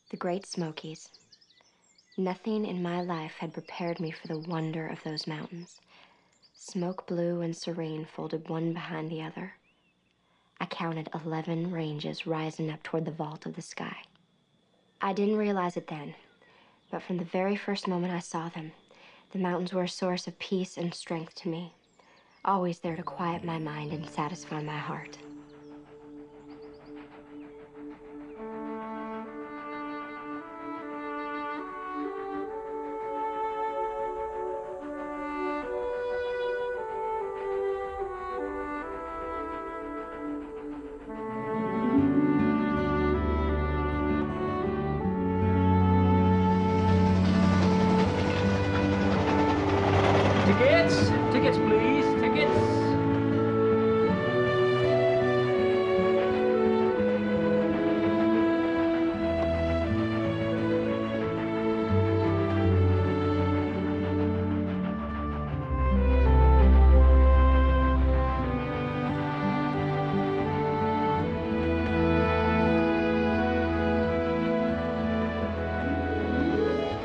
The Great Smokies. Nothing in my life had prepared me for the wonder of those mountains. Smoke blue and serene folded one behind the other. I counted 11 ranges rising up toward the vault of the sky. I didn't realize it then, but from the very first moment I saw them, the mountains were a source of peace and strength to me, always there to quiet my mind and satisfy my heart. Tickets, please. Tickets.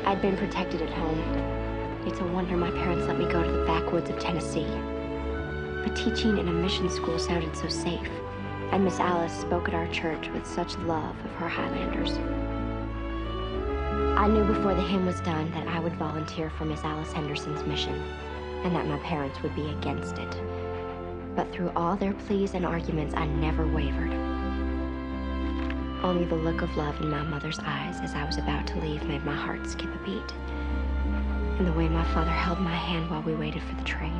I'd been protected at home. It's a wonder my parents let me go to the backwoods of Tennessee. But teaching in a mission school sounded so safe, and Miss Alice spoke at our church with such love of her Highlanders. I knew before the hymn was done that I would volunteer for Miss Alice Henderson's mission, and that my parents would be against it. But through all their pleas and arguments, I never wavered. Only the look of love in my mother's eyes as I was about to leave made my heart skip a beat. And the way my father held my hand while we waited for the train.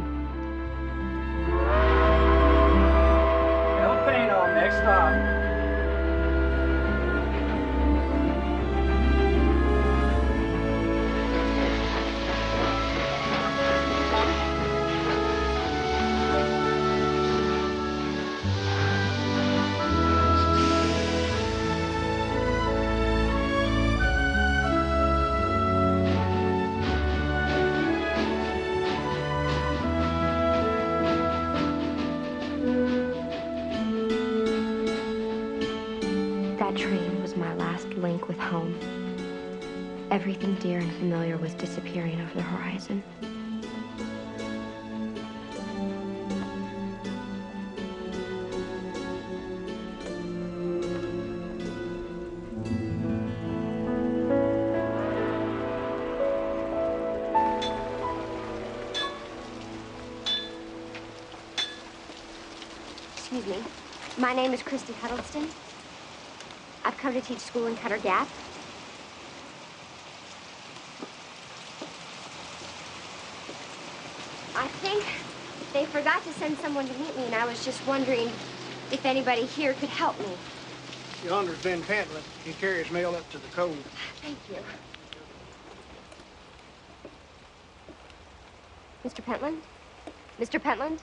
El Pano, next stop. That train was my last link with home. Everything dear and familiar was disappearing over the horizon. Excuse me. My name is Christy Huddleston. I've come to teach school in Cutter Gap. I think they forgot to send someone to meet me, and I was just wondering if anybody here could help me. Yonder's Ben Pentland. He carries mail up to the cove. Thank you. Mr. Pentland? Mr. Pentland?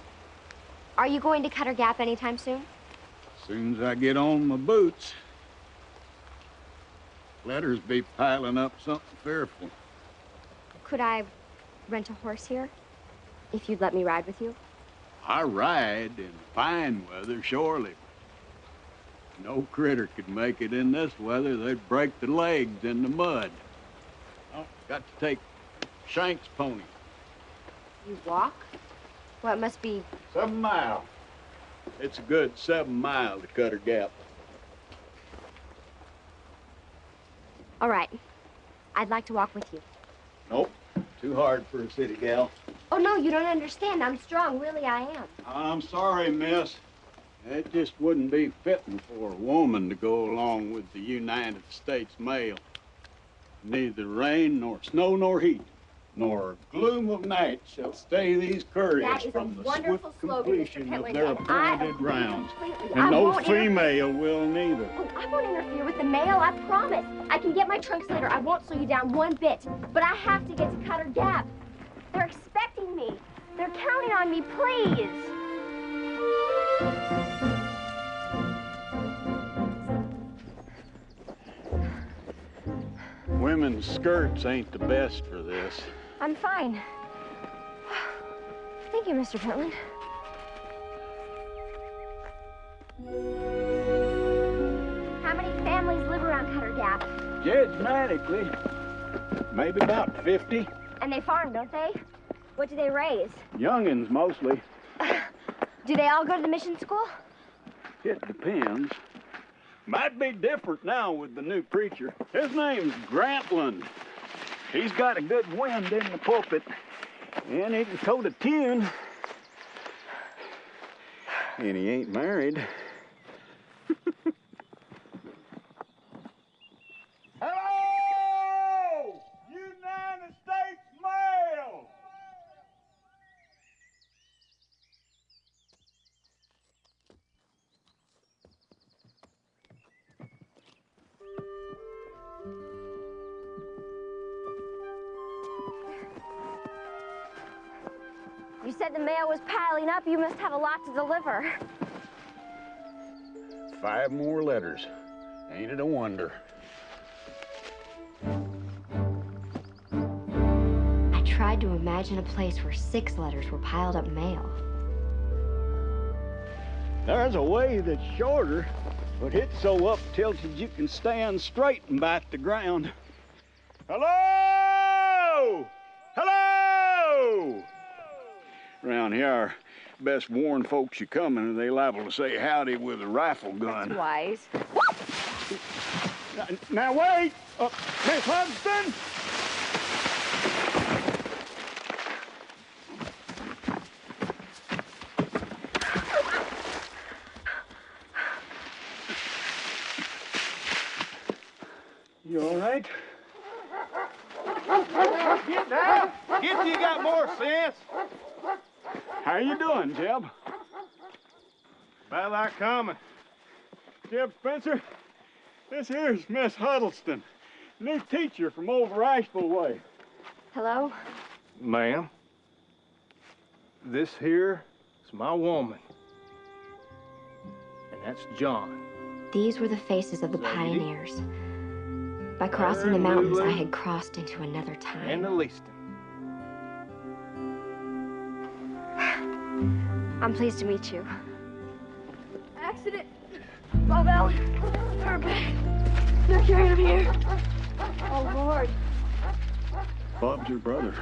Are you going to Cutter Gap anytime soon? As soon as I get on my boots. Letters be piling up something fearful. Could I rent a horse here? If you'd let me ride with you? I ride in fine weather, surely. No critter could make it in this weather. They'd break their legs in the mud. Oh, got to take Shank's pony. You walk? Well, it must be... 7 miles. It's a good 7 miles to Cutter Gap. All right. I'd like to walk with you. Nope, too hard for a city gal. Oh, no, you don't understand. I'm strong. Really, I am. I'm sorry, miss. It just wouldn't be fitting for a woman to go along with the United States mail. Neither rain, nor snow, nor heat, nor gloom of night shall stay these couriers from the swift completion of their appointed rounds. And no female will neither. Oh, I won't interfere with the mail, I promise. I can get my trunks later. I won't slow you down one bit. But I have to get to Cutter Gap. They're expecting me. They're counting on me, please. Women's skirts ain't the best for this. I'm fine. Thank you, Mr. Pentland. How many families live around Cutter Gap? Judgmatically, maybe about 50. And they farm, don't they? What do they raise? Youngins, mostly. Do they all go to the mission school? It depends. Might be different now with the new preacher. His name's Grantland. He's got a good wind in the pulpit, and he can tote a tune. And he ain't married. Hello! United States Mail! You said the mail was piling up. You must have a lot to deliver. 5 more letters. Ain't it a wonder? I tried to imagine a place where 6 letters were piled up mail. There's a way that's shorter, but it's so up-tilted you can stand straight and bite the ground. Hello! Hello! Around here, our best warn folks you coming, and they liable to say howdy with a rifle gun. That's wise. Now wait! Miss Huddleston! You all right? Get down! Get till you got more sense! How you doing, Jeb? About like coming. Jeb Spencer, this here's Miss Huddleston, new teacher from over Asheville way. Hello? Ma'am, this here is my woman. And that's John. These were the faces of the Lady. pioneers. By crossing the mountains, I had crossed into another And time. the Leaston. I'm pleased to meet you. Accident. Bob Allen. Her back. They're carrying him here. Oh, Lord. Bob's her brother.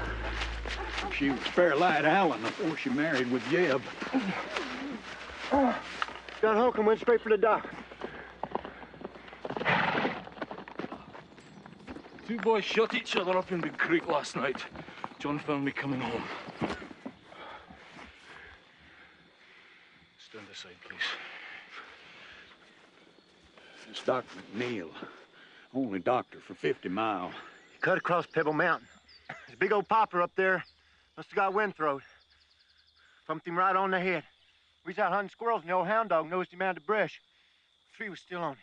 She was Fairlight Allen before she married with Jeb. Got Hulk and went straight for the dock. 2 boys shot each other up in Big Creek last night. John found me coming home. Stand aside, please. It's Dr. McNeil, only doctor for 50 Mile. He cut across Pebble Mountain. There's a big old popper up there. Must have got wind throat. Thumped him right on the head. We was out hunting squirrels and the old hound dog nosed him out of the brush. The tree was still on him.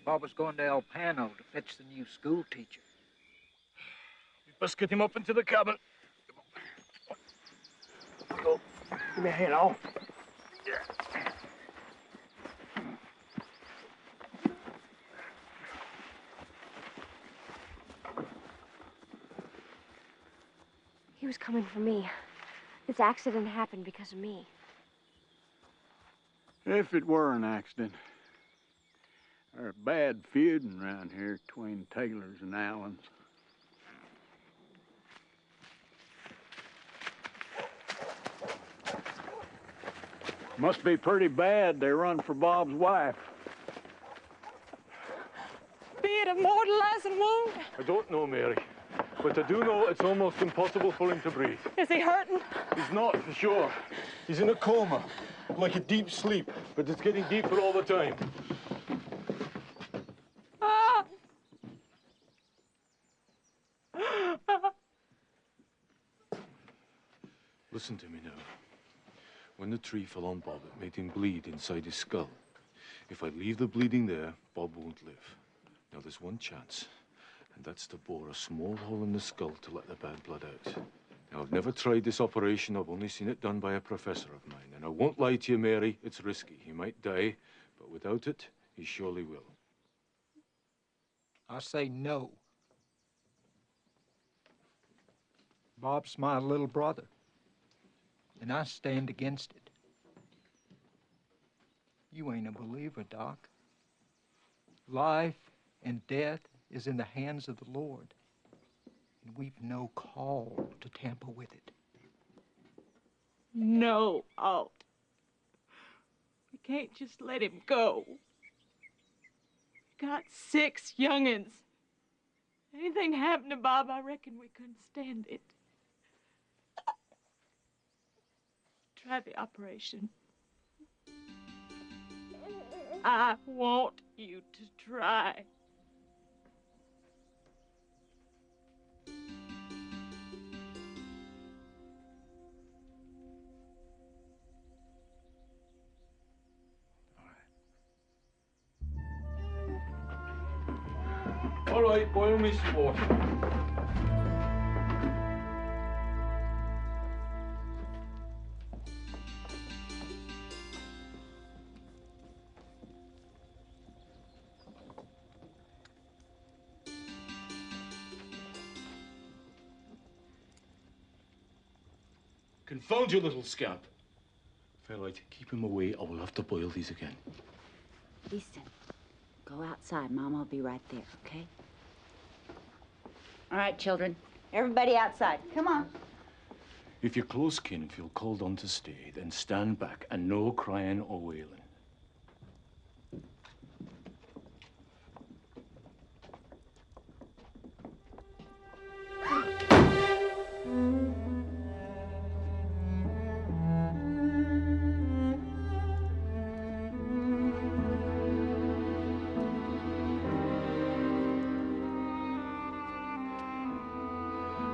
Bob was going to El Pano to fetch the new school teacher. We best get him up into the cabin. Go. Give me a hand, all. He was coming for me. This accident happened because of me. If it were an accident. There's a bad feuding around here between Taylors and Allens. Must be pretty bad they run for Bob's wife. Be it a mortalizing wound? I don't know, Mary, but I do know it's almost impossible for him to breathe. Is he hurting? He's not, for sure. He's in a coma, like a deep sleep, but it's getting deeper all the time. Listen to me now. When the tree fell on Bob, it made him bleed inside his skull. If I leave the bleeding there, Bob won't live. Now, there's one chance, and that's to bore a small hole in the skull to let the bad blood out. Now, I've never tried this operation. I've only seen it done by a professor of mine. And I won't lie to you, Mary, it's risky. He might die, but without it, he surely will. I say no. Bob's my little brother, and I stand against it. You ain't a believer, Doc. Life and death is in the hands of the Lord, and we've no call to tamper with it. No, Alt. We can't just let him go. We got 6 young'uns. Anything happened to Bob, I reckon we couldn't stand it. Try the operation. I want you to try. All right, boil me some water. Confound you, little scamp. Fairlight, keep him away, or we'll have to boil these again. Listen, go outside. Mom will be right there, okay? All right, children. Everybody outside. Come on. If your close kin feel called on to stay, then stand back and no crying or wailing.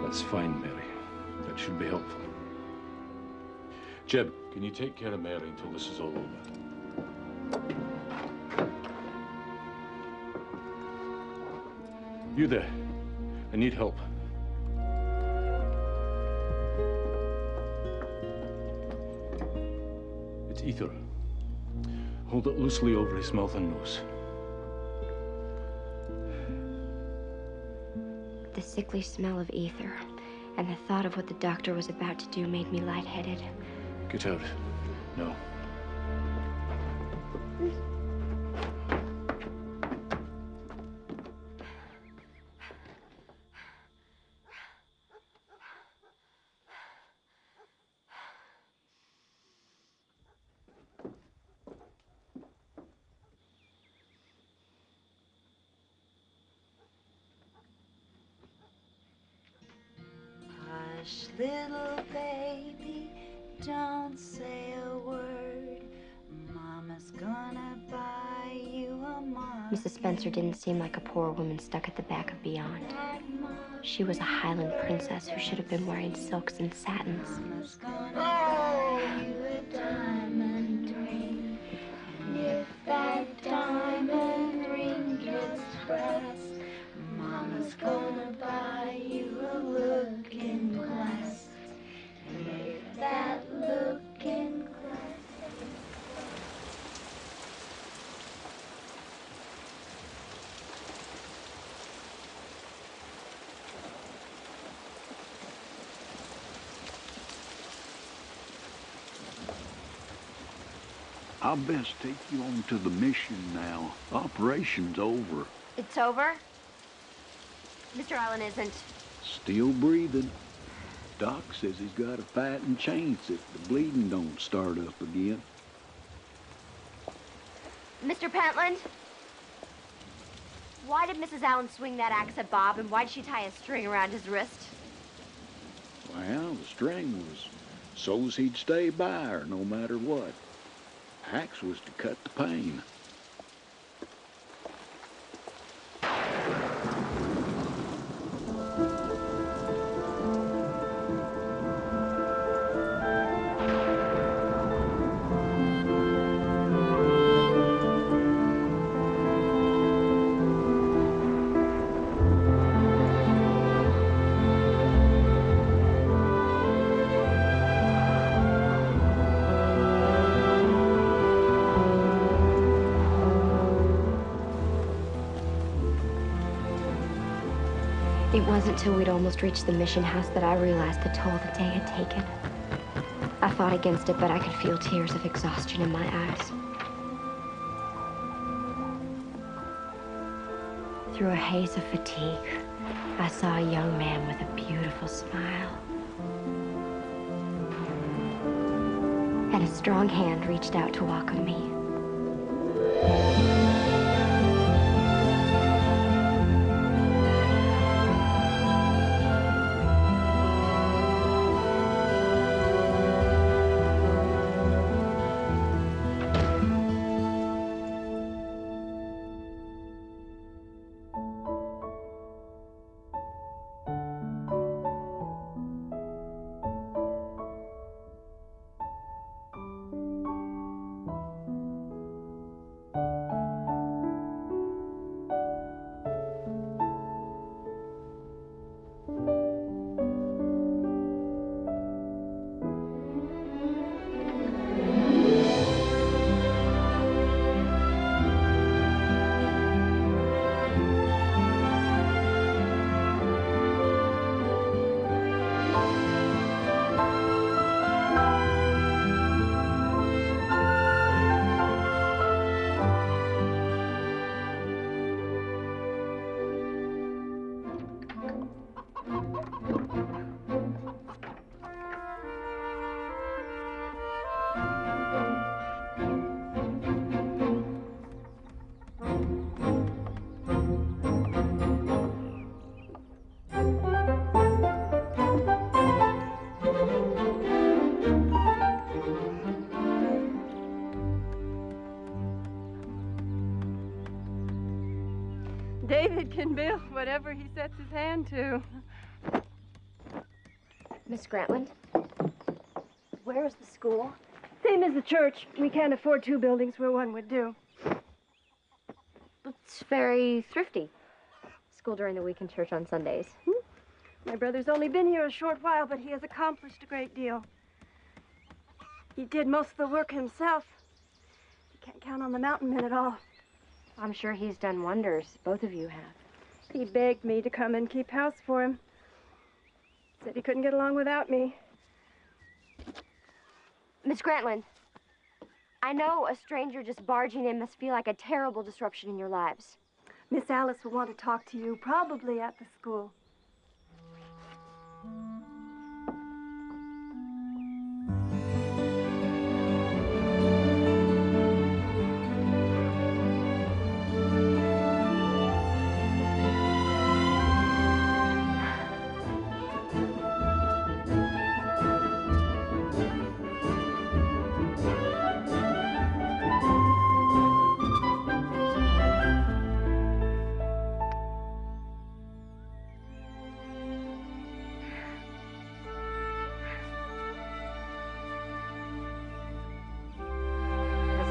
That's fine, Mary. That should be helpful. Jeb, can you take care of Mary until this is all over? You there. I need help. It's ether. Hold it loosely over his mouth and nose. The sickly smell of ether and the thought of what the doctor was about to do made me lightheaded. Get out. No. Hush, little baby, don't say a word. Mama's gonna buy you a mug. Mrs. Spencer didn't seem like a poor woman stuck at the back of beyond. She was a Highland princess who should have been wearing silks and satins. Mama's gonna buy you a diamond ring. And if that diamond ring gets brass, Mama's gonna buy you a looking glass. And if that looking glass... I'll best take you on to the mission now. Operation's over. It's over? Mr. Allen isn't. Still breathing. Doc says he's got a fighting chance if the bleeding don't start up again. Mr. Pentland? Why did Mrs. Allen swing that axe at Bob, and why did she tie a string around his wrist? Well, the string was so's he'd stay by her no matter what. Axe was to cut the pain. It wasn't till we'd almost reached the mission house that I realized the toll the day had taken. I fought against it, but I could feel tears of exhaustion in my eyes. Through a haze of fatigue, I saw a young man with a beautiful smile. And a strong hand reached out to welcome me. David can build whatever he sets his hand to. Miss Grantland, where is the school? Same as the church. We can't afford two buildings where one would do. It's very thrifty. School during the week and church on Sundays. My brother's only been here a short while, but he has accomplished a great deal. He did most of the work himself. You can't count on the mountain men at all. I'm sure he's done wonders. Both of you have. He begged me to come and keep house for him. Said he couldn't get along without me. Miss Grantland, I know a stranger just barging in must feel like a terrible disruption in your lives. Miss Alice will want to talk to you, probably at the school.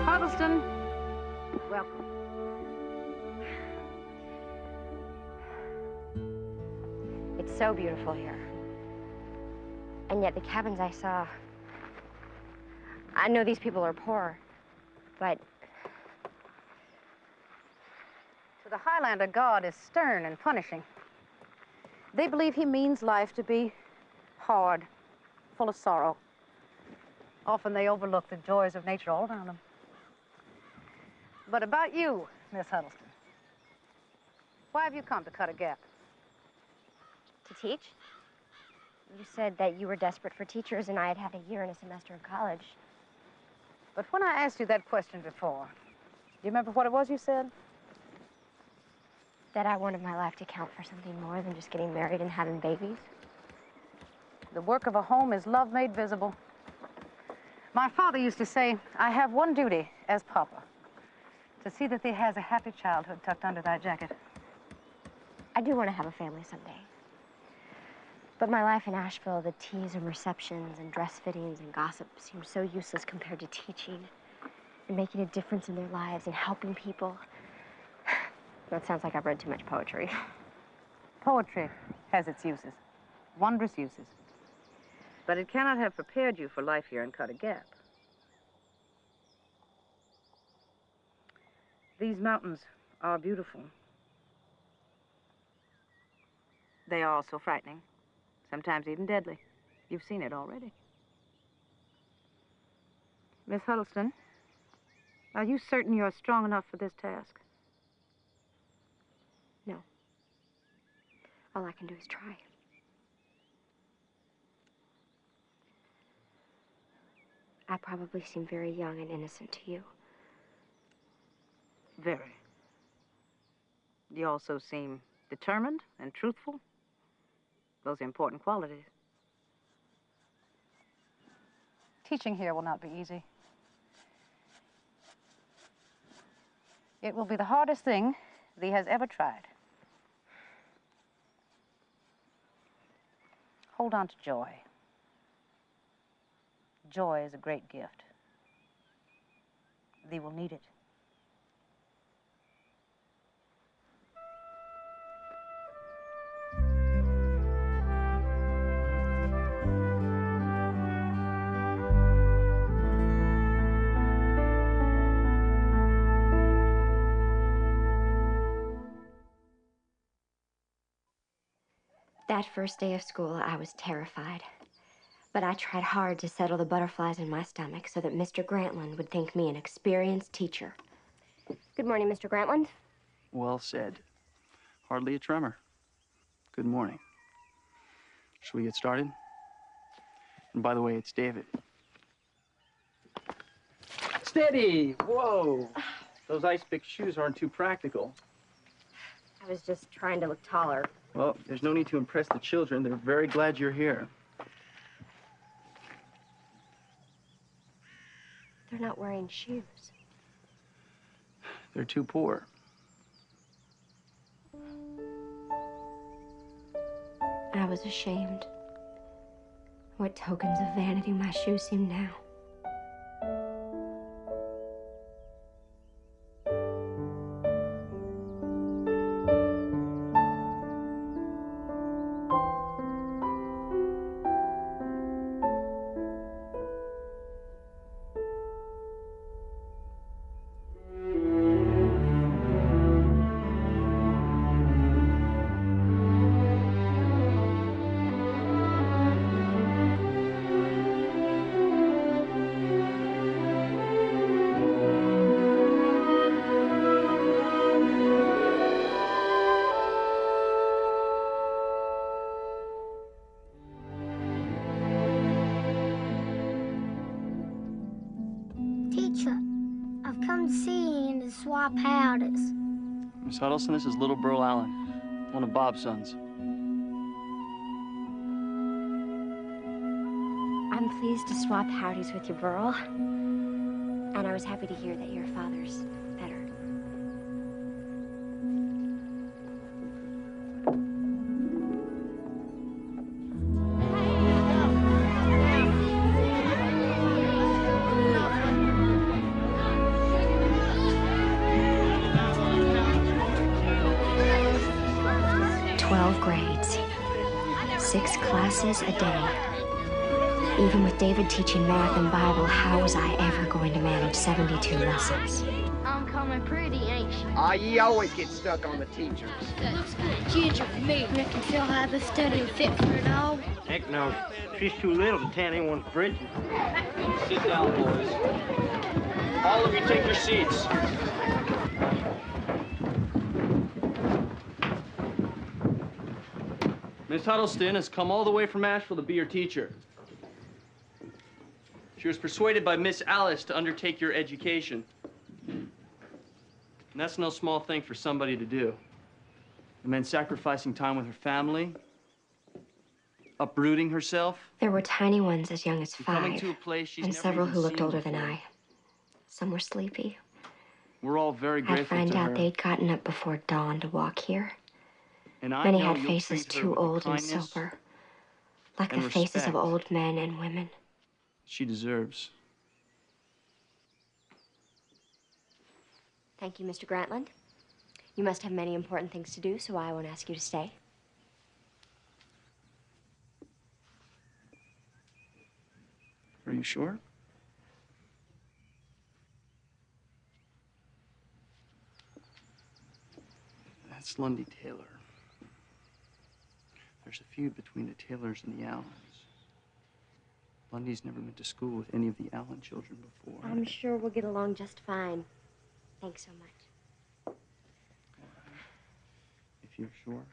Huddleston, welcome. It's so beautiful here. And yet the cabins I saw, I know these people are poor, but... To the Highlander, God is stern and punishing. They believe he means life to be hard, full of sorrow. Often they overlook the joys of nature all around them. But about you, Miss Huddleston, why have you come to cut a gap? To teach? You said that you were desperate for teachers and I had had a year and a semester of college. But when I asked you that question before, do you remember what it was you said? That I wanted my life to count for something more than just getting married and having babies. The work of a home is love made visible. My father used to say, I have one duty as papa, to see that he has a happy childhood tucked under that jacket. I do want to have a family someday. But my life in Asheville, the teas and receptions and dress fittings and gossip seemed so useless compared to teaching and making a difference in their lives and helping people. That sounds like I've read too much poetry. Poetry has its uses, wondrous uses. But it cannot have prepared you for life here and cut a gap. These mountains are beautiful. They are also frightening, sometimes even deadly. You've seen it already. Miss Huddleston, are you certain you're strong enough for this task? No. All I can do is try. I probably seem very young and innocent to you. Very. You also seem determined and truthful. Those are important qualities. Teaching here will not be easy. It will be the hardest thing that he has ever tried. Hold on to joy. Joy is a great gift. Thee will need it. That first day of school, I was terrified. But I tried hard to settle the butterflies in my stomach so that Mr. Grantland would think me an experienced teacher. Good morning, Mr. Grantland. Well said. Hardly a tremor. Good morning. Shall we get started? And by the way, it's David. Steady! Whoa! Those ice pick shoes aren't too practical. I was just trying to look taller. Well, there's no need to impress the children. They're very glad you're here. They're not wearing shoes. They're too poor. I was ashamed. What tokens of vanity my shoes seem now. Teacher, I've come to see you and to swap howdies. Miss Huddleston, this is little Burl Allen, one of Bob's sons. I'm pleased to swap howdies with you, Burl. And I was happy to hear that your father's better. 12 grades, 6 classes a day. Even with David teaching math and Bible, how was I ever going to manage 72 lessons? I'm coming pretty, ain't she? Ah, ye always get stuck on the teachers. Looks good ginger for me. Reckon she'll have a study fit for a dog. Heck no. She's too little to tan anyone's bridges. Sit down, boys. All of you take your seats. Miss Huddleston has come all the way from Asheville to be your teacher. She was persuaded by Miss Alice to undertake your education. And that's no small thing for somebody to do. It meant sacrificing time with her family, uprooting herself. There were tiny ones as young as Coming 5, to a place she's and never several even who looked seen older than before. I. Some were sleepy. We're all very I grateful find to out her. they'd gotten up before dawn to walk here. And I Many know had you'll faces treat her too with old and kindness sober, like and the faces respect of old men and women. she deserves. Thank you, Mr. Grantland. You must have many important things to do, so I won't ask you to stay. Are you sure? That's Lundy Taylor. There's a feud between the Taylors and the Allens. Lundy's never been to school with any of the Allen children before. I'm sure we'll get along just fine. Thanks so much. If you're sure.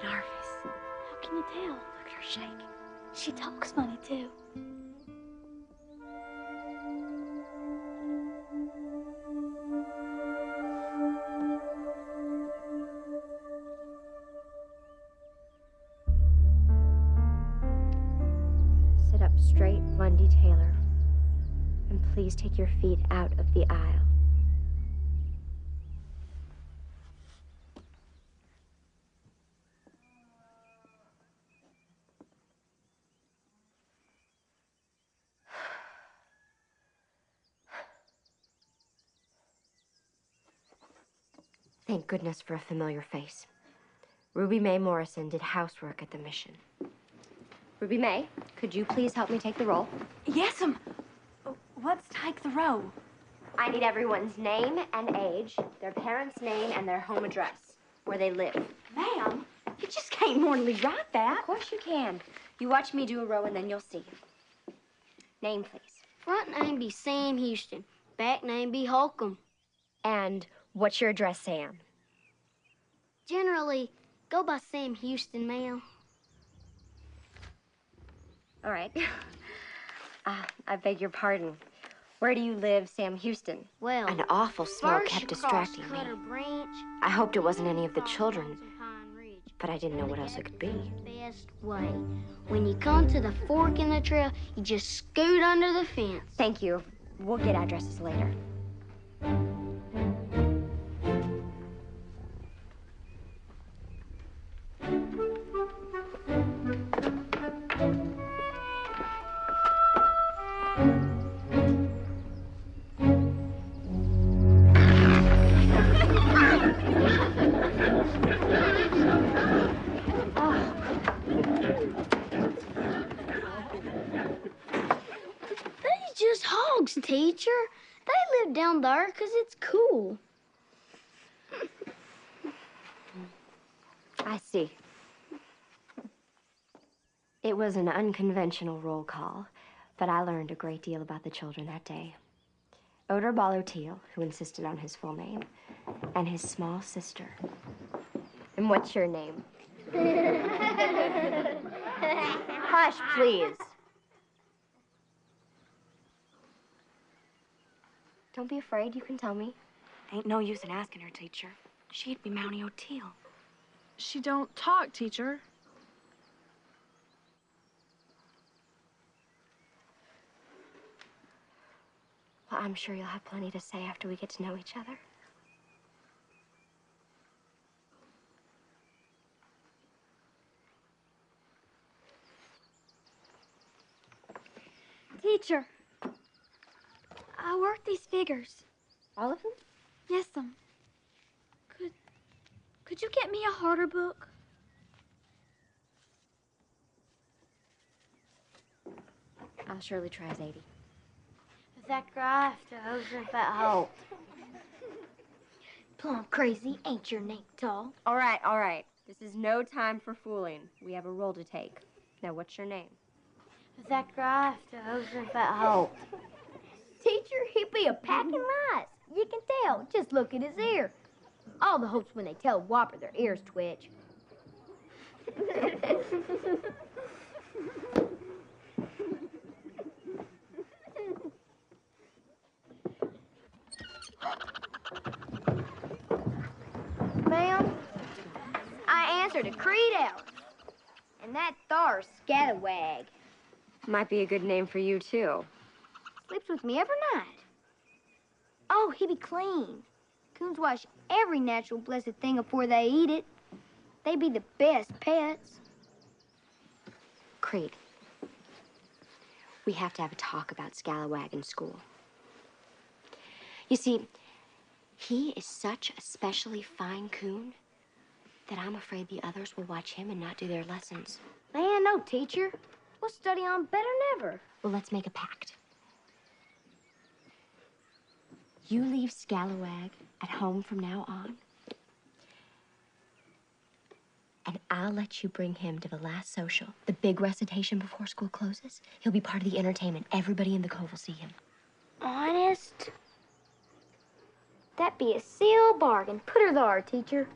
nervous. How can you tell? Look at her shake. She talks funny, too. Sit up straight, Lundy Taylor. And please take your feet out of the aisle. Thank goodness for a familiar face. Ruby Mae Morrison did housework at the mission. Ruby Mae, could you please help me take the roll? Yes'm. What's take the roll? I need everyone's name and age, their parents' name and their home address, where they live. Ma'am, you just can't morally write that. Of course you can. You watch me do a row and then you'll see. Name, please. Front name be Sam Houston. Back name be Holcomb. And what's your address, Sam? Generally, go by Sam Houston, ma'am. All right. I beg your pardon. Where do you live, Sam Houston? Well, an awful smoke first kept you cross distracting me. Cutter Branch, I hoped it wasn't any of the children, but I didn't know what else it could be. best way. When you come to the fork in the trail, you just scoot under the fence. Thank you. We'll get addresses later. They's just hogs, teacher. They live down there 'cause it's cool. I see. It was an unconventional roll call, but I learned a great deal about the children that day. Odor Baller Teal, who insisted on his full name, and his small sister. And what's your name? Hush, please. Don't be afraid, you can tell me. Ain't no use in asking her, teacher. She'd be Mountie O'Teal. She don't talk, teacher. Well, I'm sure you'll have plenty to say after we get to know each other. Teacher, I worked these figures. All of them? Yes'm. Could you get me a harder book? I'll surely try as 80. Zachariah Holt. Plumb crazy, ain't your name tall? All right. This is no time for fooling. We have a roll to take. Now, what's your name? Zachariah Holt. Teacher, he be a packing lies. You can tell. Just look at his ear. All the Holts, when they tell a whopper, their ears twitch. Ma'am, I answered a Creed Ellis. And that thar's Scatawag. Might be a good name for you, too. Sleeps with me every night. Oh, he be clean. Coons wash every natural blessed thing afore they eat it. They be the best pets. Creed, we have to have a talk about Scalawag in school. You see, he is such a specially fine coon that I'm afraid the others will watch him and not do their lessons. Man, no, teacher. We'll study on better than ever. Well, let's make a pact. You leave Scalawag at home from now on, and I'll let you bring him to the last social, the big recitation before school closes. He'll be part of the entertainment. Everybody in the cove will see him. Honest? That be a seal bargain. Put her there, teacher.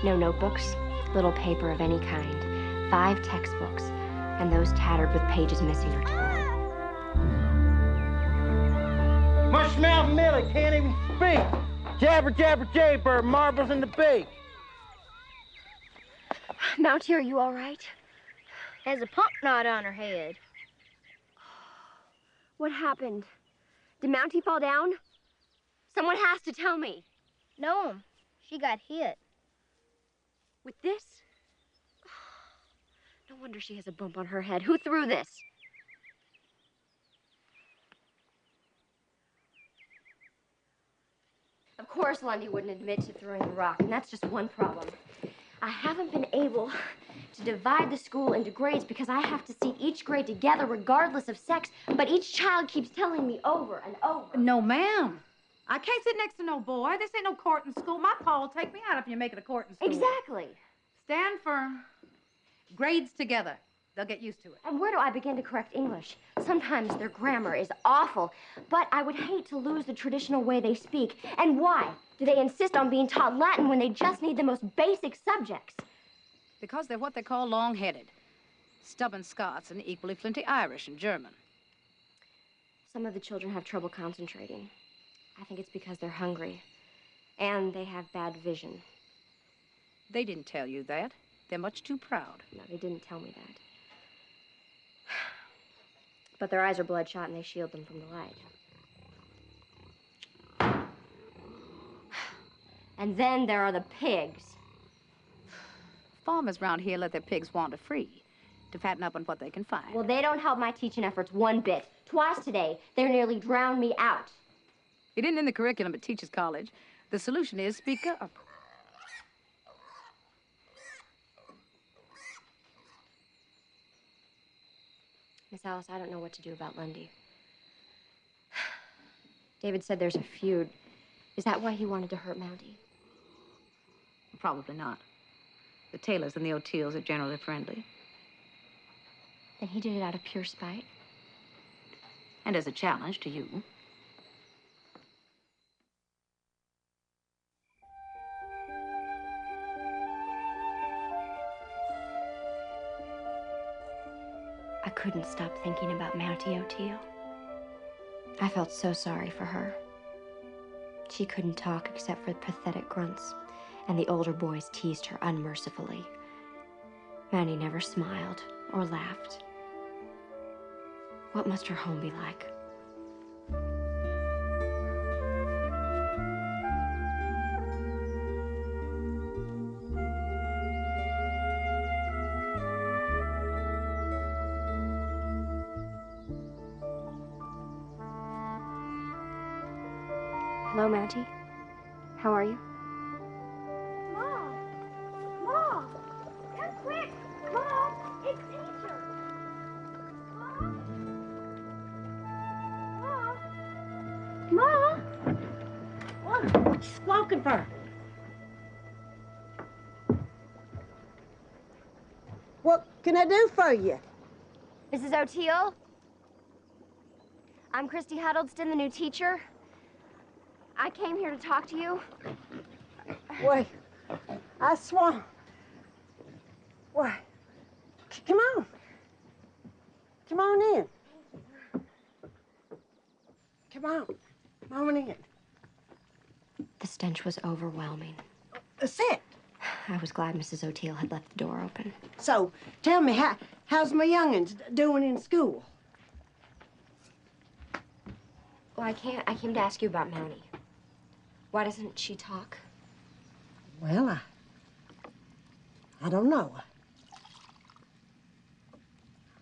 No notebooks, little paper of any kind, 5 textbooks, and those tattered with pages missing or torn. Mushmouth Millie can't even speak. Jabber, jabber, jaybird, marbles in the beak. Mountie, are you all right? Has a pump knot on her head. What happened? Did Mountie fall down? Someone has to tell me. No, she got hit. With this? No wonder she has a bump on her head. Who threw this? Of course Lundy wouldn't admit to throwing the rock, and that's just one problem. I haven't been able to divide the school into grades because I have to seat each grade together regardless of sex, but each child keeps telling me over and over. No, ma'am. I can't sit next to no boy. This ain't no courting school. My pa will take me out if you make it a courting school. Exactly. Stand firm. Grades together. They'll get used to it. And where do I begin to correct English? Sometimes their grammar is awful, but I would hate to lose the traditional way they speak. And why do they insist on being taught Latin when they just need the most basic subjects? Because they're what they call long-headed. Stubborn Scots and equally flinty Irish and German. Some of the children have trouble concentrating. I think it's because they're hungry. And they have bad vision. They didn't tell you that. They're much too proud. No, they didn't tell me that. But their eyes are bloodshot and they shield them from the light. And then there are the pigs. Farmers round here let their pigs wander free to fatten up on what they can find. Well, they don't help my teaching efforts one bit. Twice today, they nearly drowned me out. It isn't in the curriculum at Teachers College. The solution is speak up. Miss Alice, I don't know what to do about Lundy. David said there's a feud. Is that why he wanted to hurt Mountie? Probably not. The Taylors and the O'Teals are generally friendly. Then he did it out of pure spite. And as a challenge to you. I couldn't stop thinking about Mountie O'Teal. I felt so sorry for her. She couldn't talk except for pathetic grunts, and the older boys teased her unmercifully. Mountie never smiled or laughed. What must her home be like? Hello, Mountie. How are you? Mom! Mom! Come quick! Mom! It's teacher! Mom! Mom! What you squawking for? What can I do for you? Mrs. O'Teal? I'm Christy Huddleston, the new teacher. I came here to talk to you. Wait, I swan. Wait, come on. Come on in. Come on. Come on in. The stench was overwhelming. Sit. I was glad Mrs. O'Teal had left the door open. So, tell me, how's my young'uns doing in school? Well, I came to ask you about Mountie. Why doesn't she talk? Well, I don't know.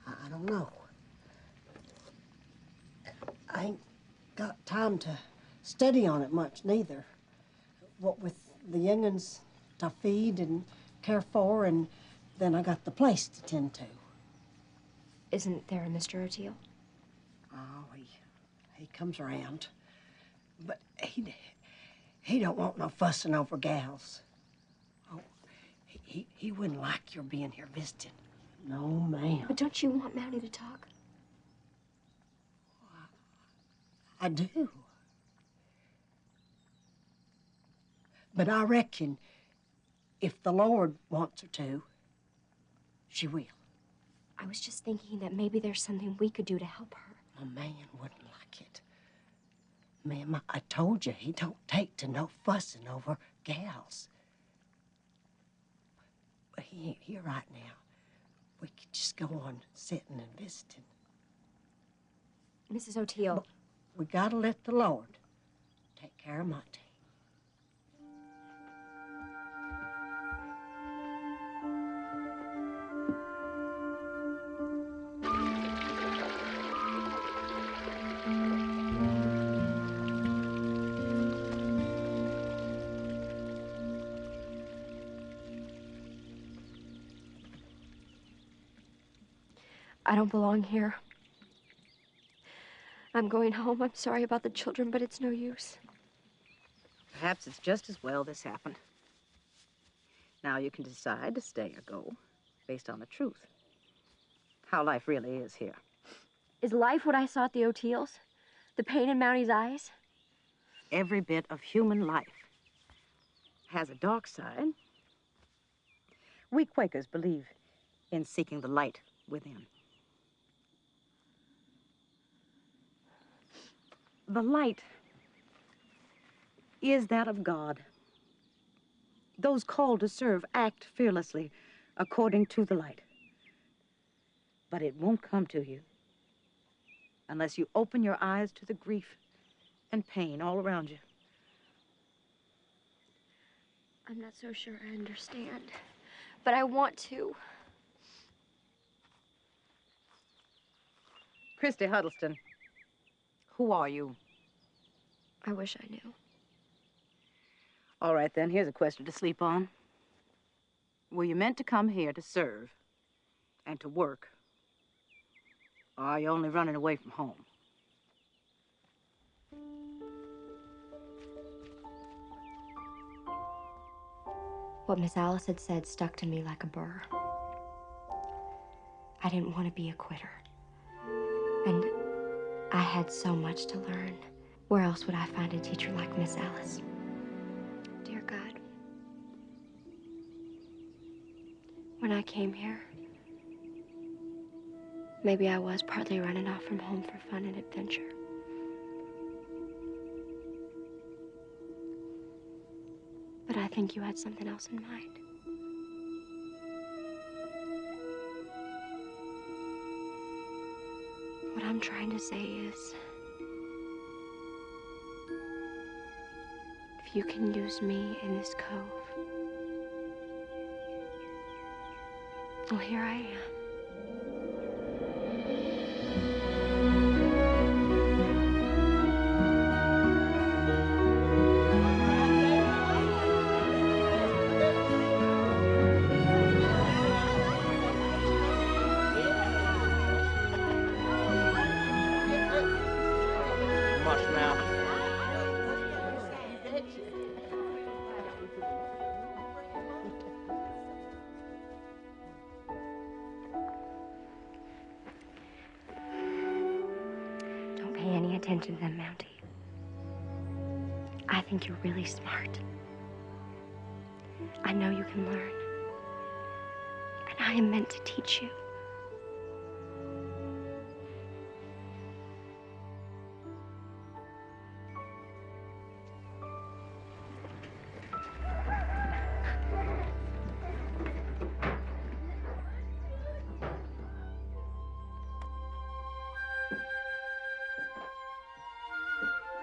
I don't know. I ain't got time to study on it much, neither. What with the young'uns to feed and care for, and then I got the place to tend to. Isn't there a Mr. O'Teal? Oh, he comes around. But he don't want no fussing over gals. Oh, he wouldn't like your being here visiting. No, ma'am. But don't you want Mountie to talk? I do. But I reckon if the Lord wants her to, she will. I was just thinking that maybe there's something we could do to help her. A man wouldn't like it. Ma'am, I told you he don't take to no fussing over gals. But he ain't here right now. We could just go on sitting and visiting. Mrs. O'Teal. But we gotta let the Lord take care of Monty. I don't belong here. I'm going home. I'm sorry about the children, but it's no use. Perhaps it's just as well this happened. Now you can decide to stay or go based on the truth. How life really is here. Is life what I saw at the O'Teals? The pain in Mounty's eyes? Every bit of human life has a dark side. We Quakers believe in seeking the light within. The light is that of God. Those called to serve act fearlessly according to the light. But it won't come to you unless you open your eyes to the grief and pain all around you. I'm not so sure I understand, but I want to. Christy Huddleston, who are you? I wish I knew. All right, then, here's a question to sleep on. Were you meant to come here to serve and to work? Or are you only running away from home? What Miss Alice had said stuck to me like a burr. I didn't want to be a quitter. And I had so much to learn. Where else would I find a teacher like Miss Alice? Dear God, when I came here, maybe I was partly running off from home for fun and adventure. But I think you had something else in mind. What I'm trying to say is, if you can use me in this cove, well, here I am. Attention to them, Mounty. I think you're really smart. I know you can learn. And I am meant to teach you.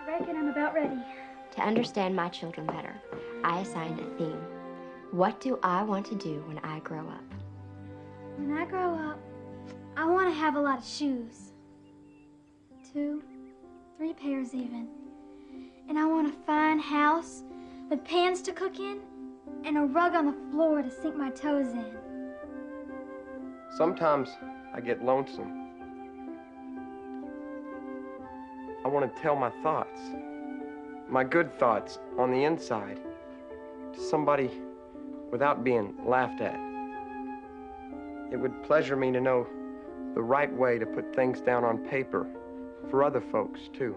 I reckon I'm about ready. To understand my children better, I assigned a theme. What do I want to do when I grow up? When I grow up, I want to have a lot of shoes. 2, 3 pairs even. And I want a fine house with pans to cook in and a rug on the floor to sink my toes in. Sometimes I get lonesome. I want to tell my thoughts, my good thoughts on the inside, to somebody without being laughed at. It would pleasure me to know the right way to put things down on paper for other folks, too.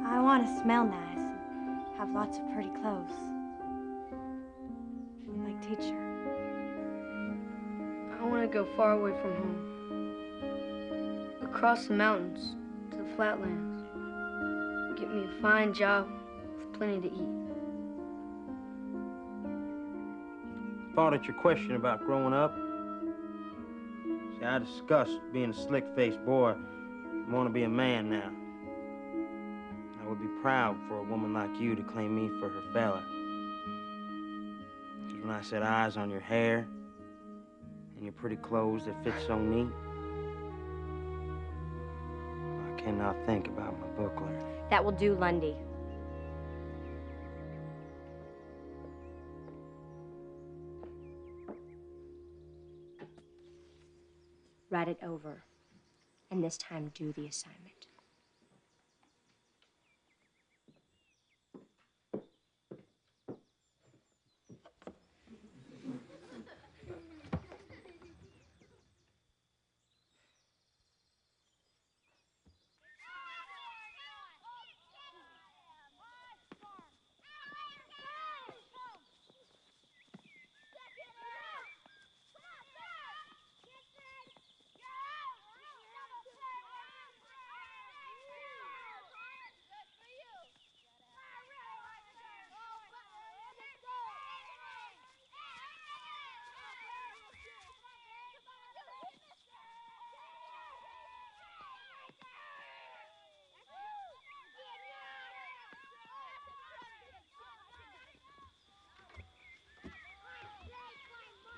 I want to smell nice and have lots of pretty clothes. teacher? I want to go far away from home. Across the mountains to the flatlands. Get me a fine job with plenty to eat. Thought at your question about growing up. See, I discussed being a slick-faced boy. I want to be a man now. I would be proud for a woman like you to claim me for her fella. 'Cause when I set eyes on your hair and your pretty clothes that fit so neat, I cannot think about my buckler. That will do, Lundy. Write it over, and this time do the assignment.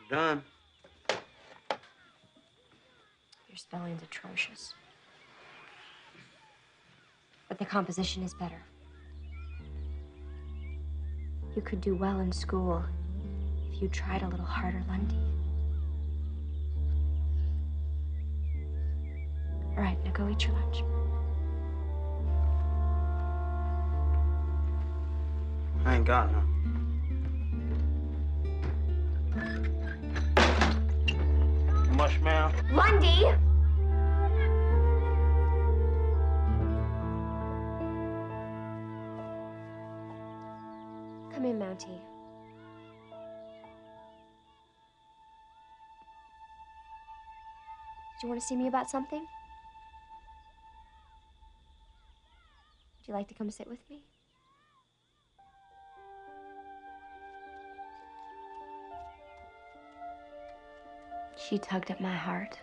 Done. Your spelling's atrocious. But the composition is better. You could do well in school if you tried a little harder, Lundy. All right, now go eat your lunch. I ain't got none. Mushmouth. Lundy! Come in, Mountie. Do you want to see me about something? Would you like to come sit with me? She tugged at my heart.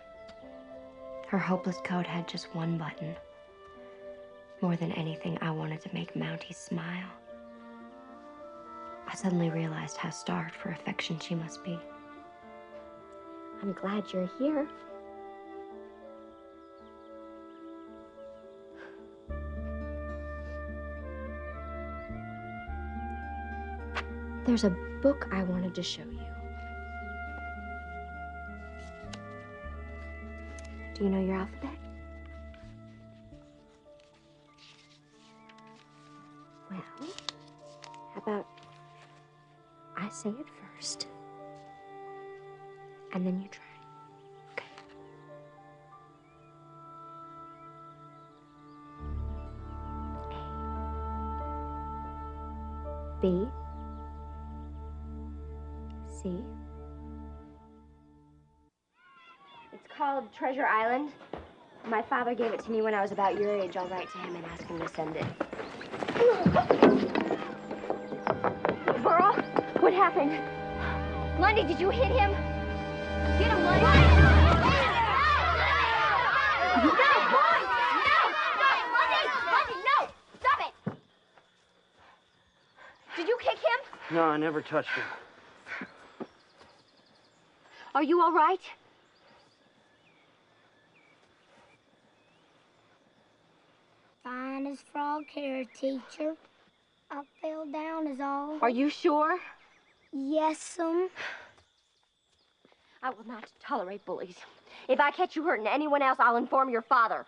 Her hopeless coat had just one button. More than anything, I wanted to make Mountie smile. I suddenly realized how starved for affection she must be. I'm glad you're here. There's a book I wanted to show you. Do you know your alphabet? Well, how about I say it first, and then you try. Okay. A. B. C. It's called Treasure Island. My father gave it to me when I was about your age. I'll write to him and ask him to send it. Burl, what happened? Lundy, did you hit him? Get him, Lundy! No, boy! No! Lundy! Lundy, no! Stop it! Did you kick him? No, I never touched him. Are you all right? Fine as frog hair, teacher. I fell down is all. Are you sure? Yes'm. I will not tolerate bullies. If I catch you hurting anyone else, I'll inform your father.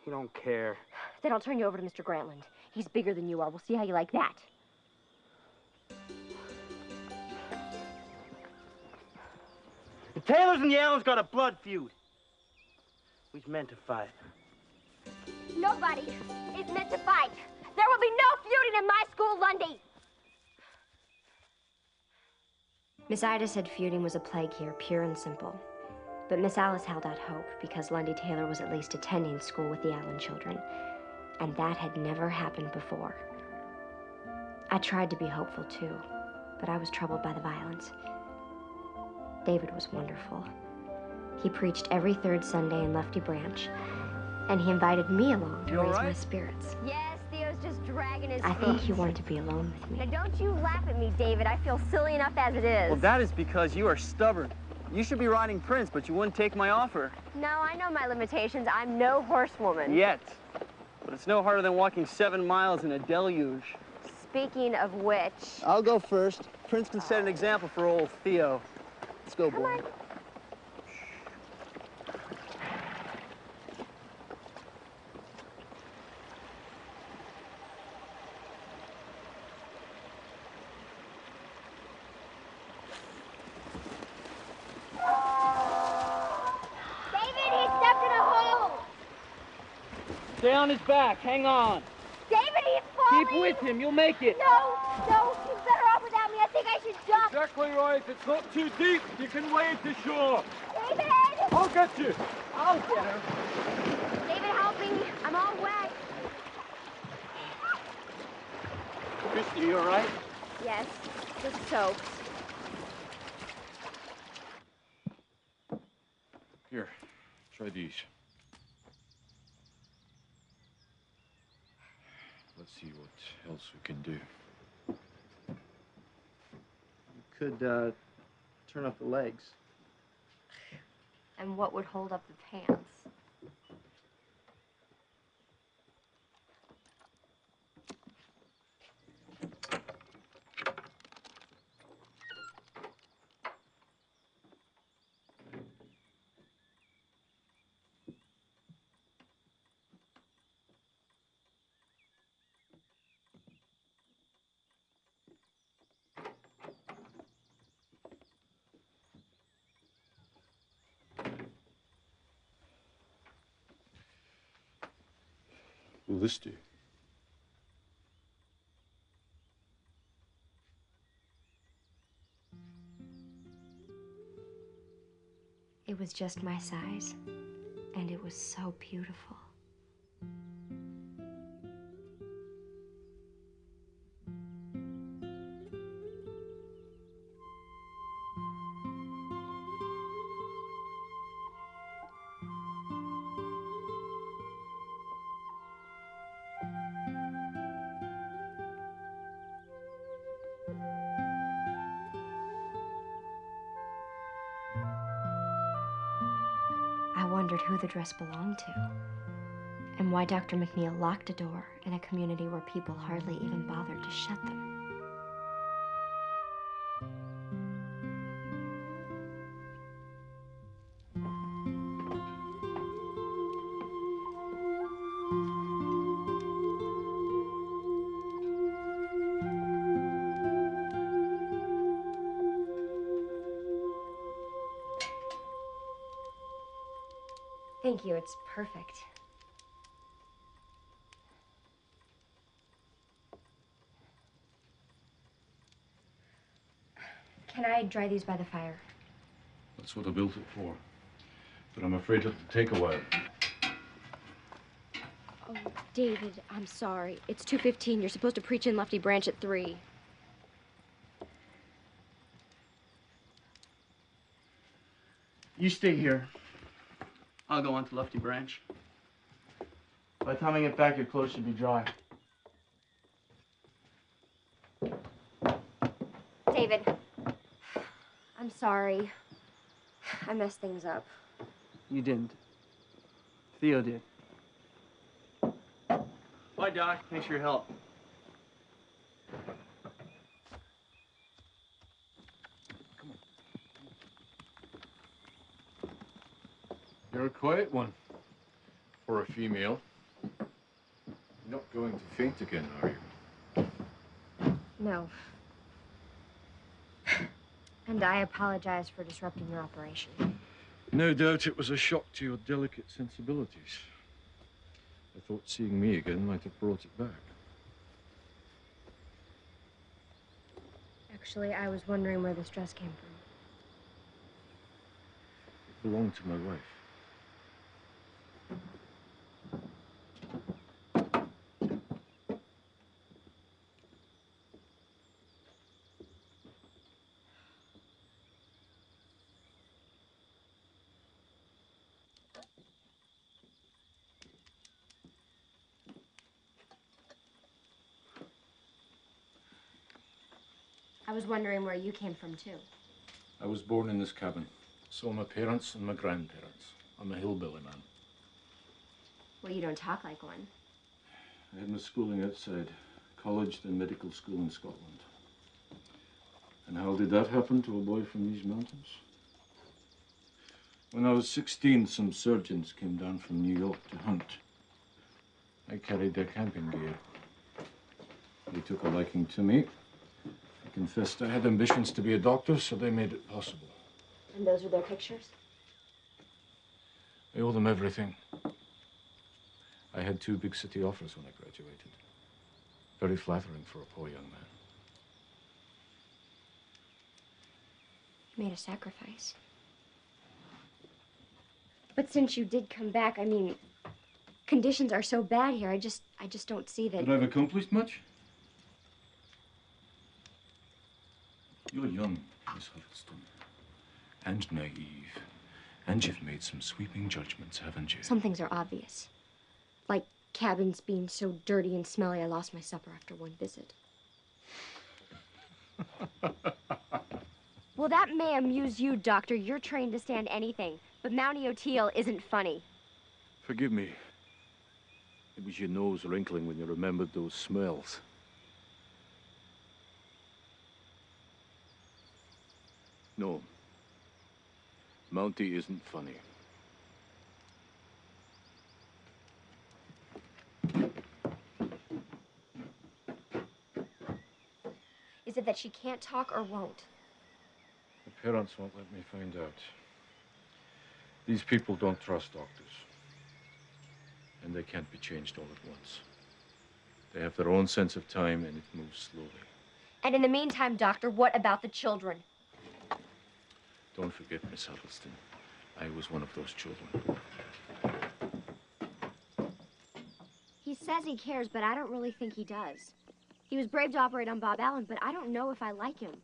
You don't care. Then I'll turn you over to Mr. Grantland. He's bigger than you are. We'll see how you like that. The Taylors and the Allens got a blood feud. Who's meant to fight? Nobody is meant to fight. There will be no feuding in my school, Lundy. Miss Ida said feuding was a plague here, pure and simple. But Miss Alice held out hope because Lundy Taylor was at least attending school with the Allen children, and that had never happened before. I tried to be hopeful too, but I was troubled by the violence. David was wonderful. He preached every third Sunday in Lefty Branch, and he invited me along to raise my spirits. Yes, Theo's just dragging his I feet. think he wanted to be alone with me. Now, don't you laugh at me, David. I feel silly enough as it is. Well, that is because you are stubborn. You should be riding Prince, but you wouldn't take my offer. No, I know my limitations. I'm no horsewoman. Yet. But it's no harder than walking 7 miles in a deluge. Speaking of which... I'll go first. Prince can set an example for old Theo. Let's go, boy. Stay on his back. Hang on. David, he's falling! Keep with him. You'll make it. No, he's better off without me. I think I should jump. Exactly right. It's not too deep. You can wade to shore. David! I'll get you. I'll get her. David, help me. I'm all wet. Christy, you all right? Yes, just soaked. Here, try these. Let's see what else we can do. You could, turn up the legs. And what would hold up the pants? Will this do? It was just my size, and it was so beautiful. I wondered who the dress belonged to, and why Dr. McNeil locked a door in a community where people hardly even bothered to shut them. Thank you, it's perfect. Can I dry these by the fire? That's what I built it for. But I'm afraid it'll take a while. Oh, David, I'm sorry. It's 2:15. You're supposed to preach in Lefty Branch at 3. You stay here. I'll go on to Lefty Branch. By the time I get back, your clothes should be dry. David, I'm sorry. I messed things up. You didn't. Theo did. Bye, Doc. Thanks for your help. You're a quiet one for a female. You're not going to faint again, are you? No. And I apologize for disrupting your operation. No doubt it was a shock to your delicate sensibilities. I thought seeing me again might have brought it back. Actually, I was wondering where this dress came from. It belonged to my wife. I was wondering where you came from, too. I was born in this cabin. So are my parents and my grandparents. I'm a hillbilly man. Well, you don't talk like one. I had my schooling outside. College, then medical school in Scotland. And how did that happen to a boy from these mountains? When I was 16, some surgeons came down from New York to hunt. I carried their camping gear. They took a liking to me. I confessed I had ambitions to be a doctor, so they made it possible. And those are their pictures? I owe them everything. I had 2 big city offers when I graduated. Very flattering for a poor young man. You made a sacrifice. But since you did come back, I mean, conditions are so bad here, I just don't see that. That I've accomplished much? You're young, Miss Huddleston, and naive. And you've made some sweeping judgments, haven't you? Some things are obvious. Like cabins being so dirty and smelly, I lost my supper after one visit. Well, that may amuse you, Doctor. You're trained to stand anything. But Mountie O'Teal isn't funny. Forgive me. It was your nose wrinkling when you remembered those smells. No. Mountie isn't funny. Is it that she can't talk or won't? The parents won't let me find out. These people don't trust doctors. And they can't be changed all at once. They have their own sense of time, and it moves slowly. And in the meantime, Doctor, what about the children? Don't forget, Miss Huddleston, I was one of those children. He says he cares, but I don't really think he does. He was brave to operate on Bob Allen, but I don't know if I like him.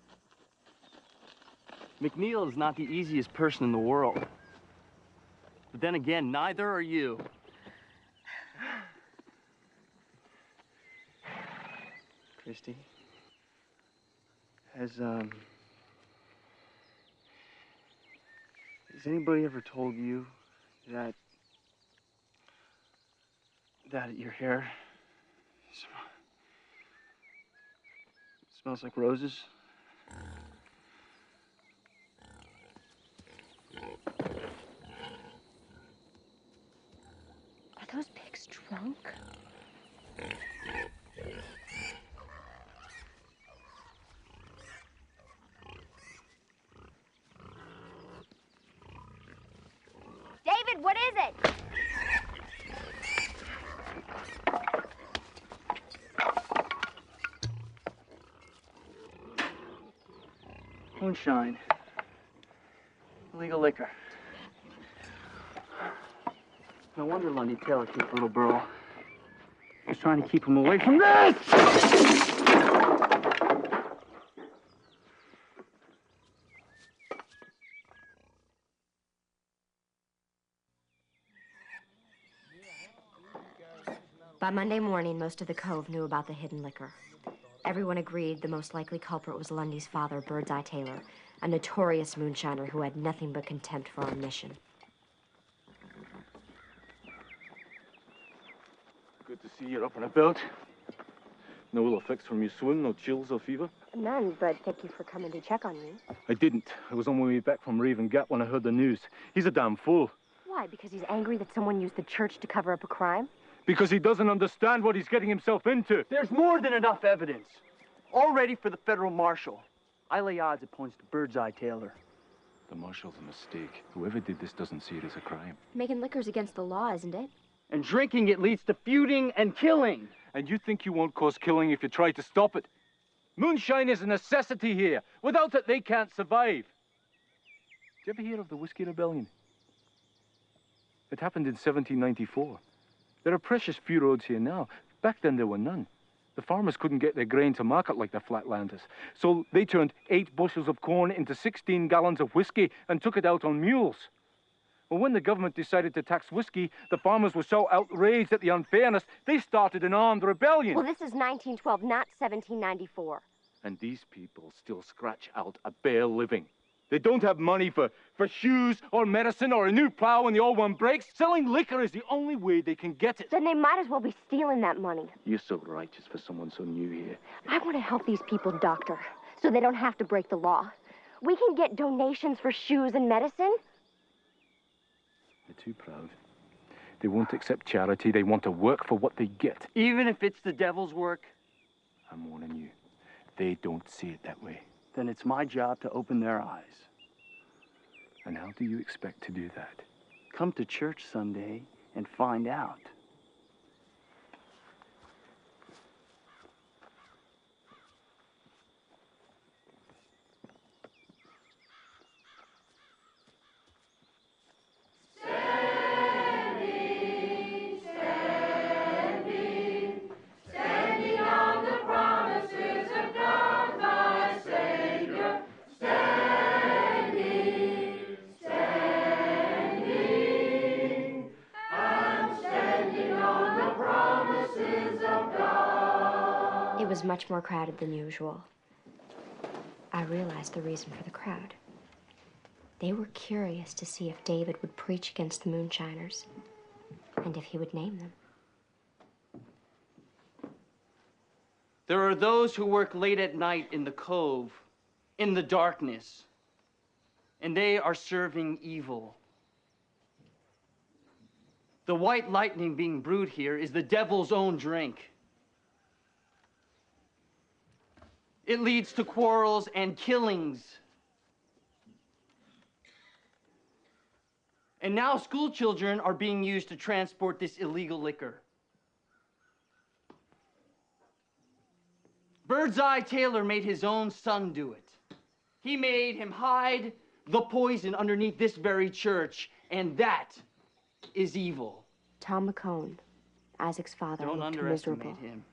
McNeil is not the easiest person in the world. But then again, neither are you. Christy, has anybody ever told you that your hair smells like roses? Are those pigs drunk? David, what is it? Moonshine. Illegal liquor. No wonder Lundy Taylor kept little Burl. He was trying to keep him away from this! By Monday morning, most of the cove knew about the hidden liquor. Everyone agreed the most likely culprit was Lundy's father, Birdseye Taylor, a notorious moonshiner who had nothing but contempt for our mission. Good to see you're up and about. No ill effects from your swim, no chills or fever? None, but thank you for coming to check on me. I didn't. I was on my way back from Raven Gap when I heard the news. He's a damn fool. Why? Because he's angry that someone used the church to cover up a crime? Because he doesn't understand what he's getting himself into. There's more than enough evidence. All ready for the federal marshal. I lay odds it points to Birdseye Taylor. The marshal's a mistake. Whoever did this doesn't see it as a crime. Making liquor's against the law, isn't it? And drinking it leads to feuding and killing. And you think you won't cause killing if you try to stop it? Moonshine is a necessity here. Without it, they can't survive. Did you ever hear of the Whiskey Rebellion? It happened in 1794. There are precious few roads here now. Back then, there were none. The farmers couldn't get their grain to market like the Flatlanders, so they turned 8 bushels of corn into 16 gallons of whiskey and took it out on mules. Well, when the government decided to tax whiskey, the farmers were so outraged at the unfairness, they started an armed rebellion. Well, this is 1912, not 1794. And these people still scratch out a bare living. They don't have money for shoes or medicine or a new plow when the old one breaks. Selling liquor is the only way they can get it. Then they might as well be stealing that money. You're so righteous for someone so new here. I want to help these people, Doctor, so they don't have to break the law. We can get donations for shoes and medicine. They're too proud. They won't accept charity. They want to work for what they get. Even if it's the devil's work? I'm warning you. They don't see it that way. Then it's my job to open their eyes. And how do you expect to do that? Come to church Sunday and find out. It was much more crowded than usual. I realized the reason for the crowd. They were curious to see if David would preach against the moonshiners and if he would name them. There are those who work late at night in the cove, in the darkness, and they are serving evil. The white lightning being brewed here is the devil's own drink. It leads to quarrels and killings. And now school children are being used to transport this illegal liquor. Birdseye Taylor made his own son do it. He made him hide the poison underneath this very church, and that is evil. Tom McCone, Isaac's father, Don't looked underestimate miserable, him.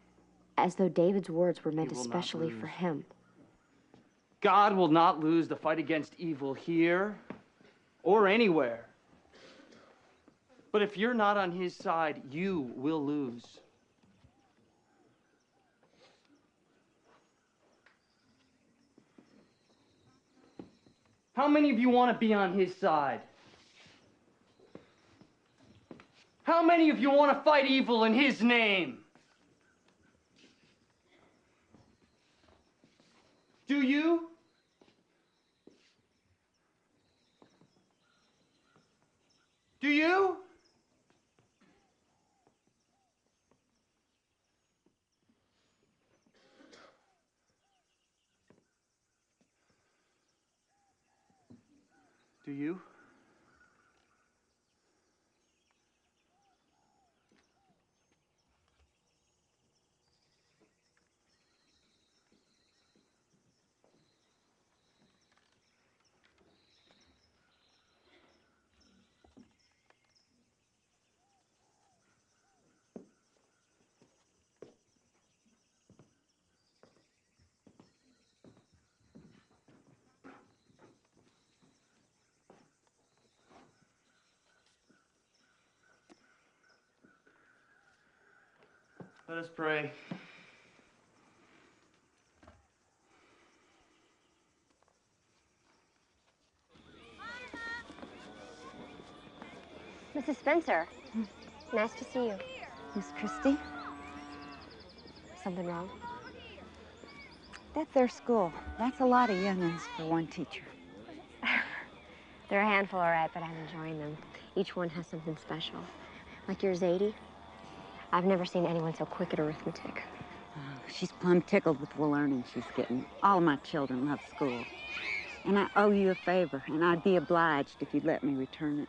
as though David's words were meant He will not especially for lose. him. God will not lose the fight against evil here or anywhere. But if you're not on his side, you will lose. How many of you want to be on his side? How many of you want to fight evil in his name? Do you? Do you? Do you? Let us pray. Mrs. Spencer, nice to see you. Miss Christy? Something wrong? That's their school. That's a lot of young'uns for one teacher. They're a handful, all right, but I'm enjoying them. Each one has something special. Like your Zadie. I've never seen anyone so quick at arithmetic. She's plumb tickled with the learning she's getting. All of my children love school. And I owe you a favor, and I'd be obliged if you'd let me return it.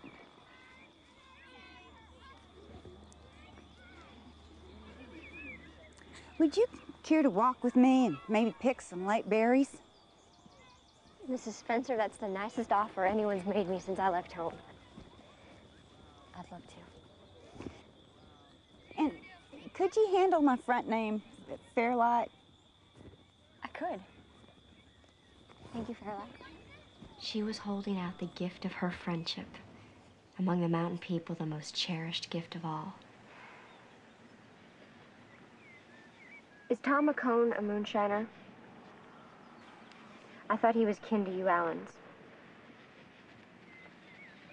Would you Care to walk with me and maybe pick some late berries? Mrs. Spencer, that's the nicest offer anyone's made me since I left home. I'd love to. And could you handle my front name, Fairlight? I could. Thank you, Fairlight. She was holding out the gift of her friendship. Among the mountain people, the most cherished gift of all. Is Tom McCone a moonshiner? I thought he was kin to you Allens.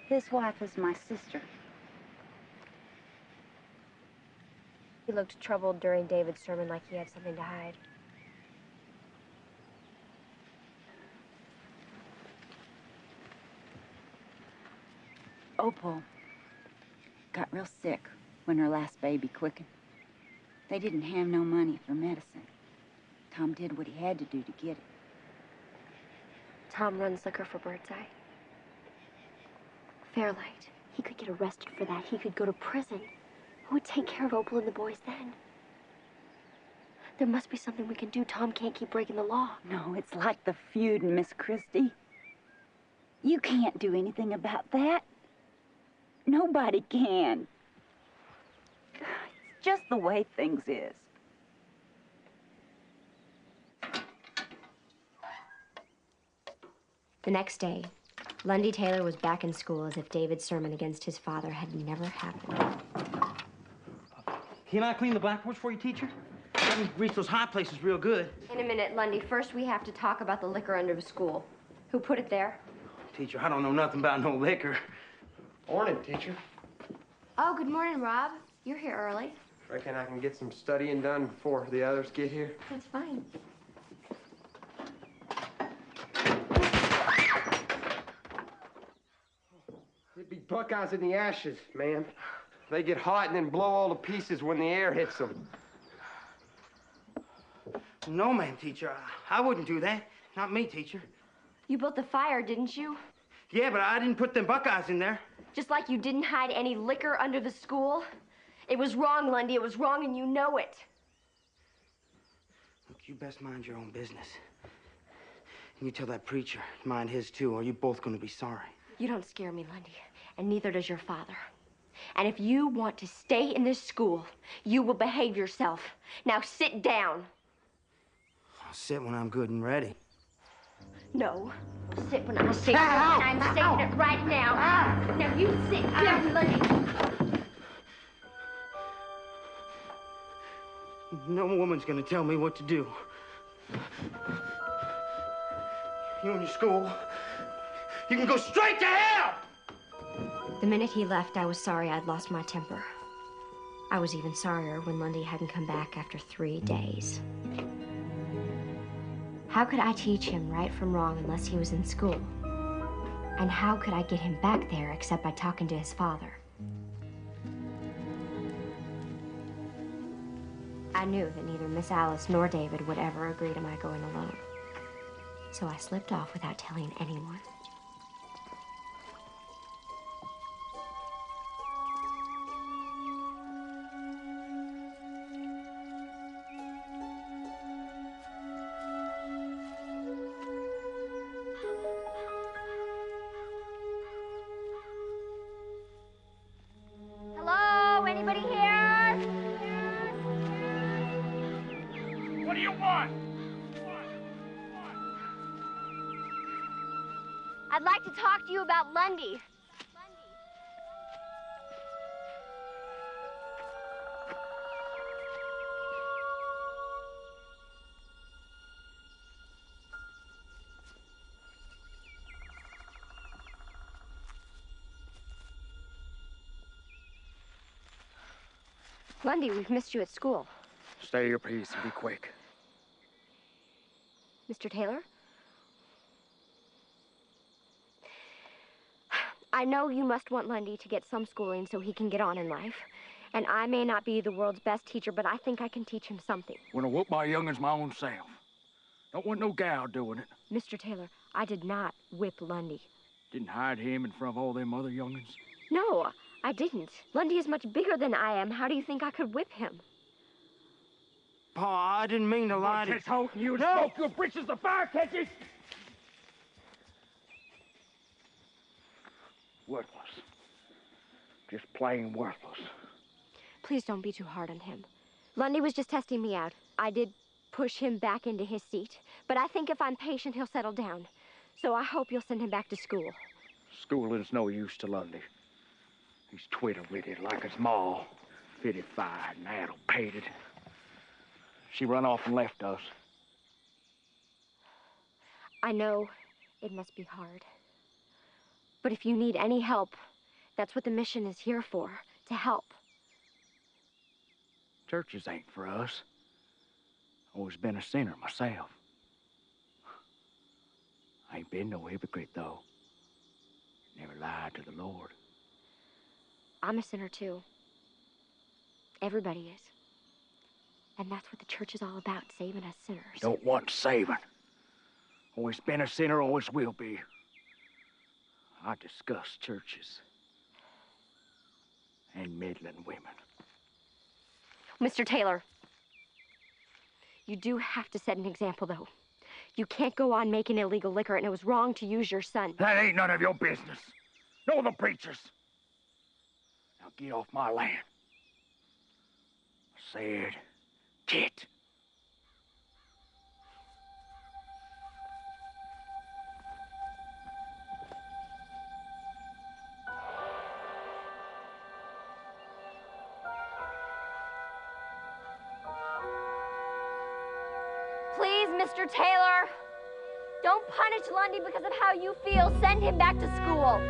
His wife is my sister. He looked troubled during David's sermon, like he had something to hide. Opal got real sick when her last baby quickened. They didn't have no money for medicine. Tom did what he had to do to get it. Tom runs liquor for Birdseye. Fairlight. He could get arrested for that. He could go to prison. Who would take care of Opal and the boys then? There must be something we can do. Tom can't keep breaking the law. No, it's like the feud, Miss Christie. You can't do anything about that. Nobody can. It's just the way things is. The next day, Lundy Taylor was back in school as if David's sermon against his father had never happened. Can I clean the blackboards for you, teacher? Let me reach those high places real good. In a minute, Lundy. First, we have to talk about the liquor under the school. Who put it there? Teacher, I don't know nothing about no liquor. Morning, teacher. Oh, good morning, Rob. You're here early. Reckon I can get some studying done before the others get here? That's fine. There'd be buckeyes in the ashes, man. They get hot and then blow all to pieces when the air hits them. No, ma'am, teacher. I wouldn't do that. Not me, teacher. You built the fire, didn't you? Yeah, but I didn't put them buckeyes in there. Just like you didn't hide any liquor under the school. It was wrong, Lundy. It was wrong, and you know it. Look, you best mind your own business. And you tell that preacher to mind his, too, or you're both going to be sorry. You don't scare me, Lundy, and neither does your father. And if you want to stay in this school, you will behave yourself. Now sit down. I'll sit when I'm good and ready. No. Sit when I'm saying it, and I'm saying it right now. Now you sit down, Lundy. No woman's gonna tell me what to do. You and your school, you can go straight to hell! The minute he left, I was sorry I'd lost my temper. I was even sorrier when Lundy hadn't come back after 3 days. How could I teach him right from wrong unless he was in school? And how could I get him back there except by talking to his father? I knew that neither Miss Alice nor David would ever agree to my going alone. So I slipped off without telling anyone. Hello? Anybody here? What do you want? I'd like to talk to you about Lundy. Lundy, we've missed you at school. Stay your peace and be quick. Mr. Taylor? I know you must want Lundy to get some schooling so he can get on in life. And I may not be the world's best teacher, but I think I can teach him something. When I whoop my young'uns my own self. Don't want no gal doing it. Mr. Taylor, I did not whip Lundy. Didn't hide him in front of all them other young'uns. No, I didn't. Lundy is much bigger than I am. How do you think I could whip him? Pa, I didn't mean to lie to you. Holt, you No. smoke your britches, the fire catches! Worthless. Just plain worthless. Please don't be too hard on him. Lundy was just testing me out. I did push him back into his seat, but I think if I'm patient, he'll settle down. So I hope you'll send him back to school. Schooling's no use to Lundy. He's twitter-witted like his ma. Fitty-fied and addle-pated. She run off and left us. I know it must be hard. But if you need any help, that's what the mission is here for, to help. Churches ain't for us. Always been a sinner myself. I ain't been no hypocrite, though. Never lied to the Lord. I'm a sinner, too. Everybody is. And that's what the church is all about, saving us sinners. Don't want saving. Always been a sinner, always will be. I discuss churches. And meddling women. Mr. Taylor, you do have to set an example, though. You can't go on making illegal liquor, and it was wrong to use your son. That ain't none of your business. Nor the preachers. Now get off my land. I said, get. Please, Mr. Taylor, don't punish Lundy because of how you feel. Send him back to school.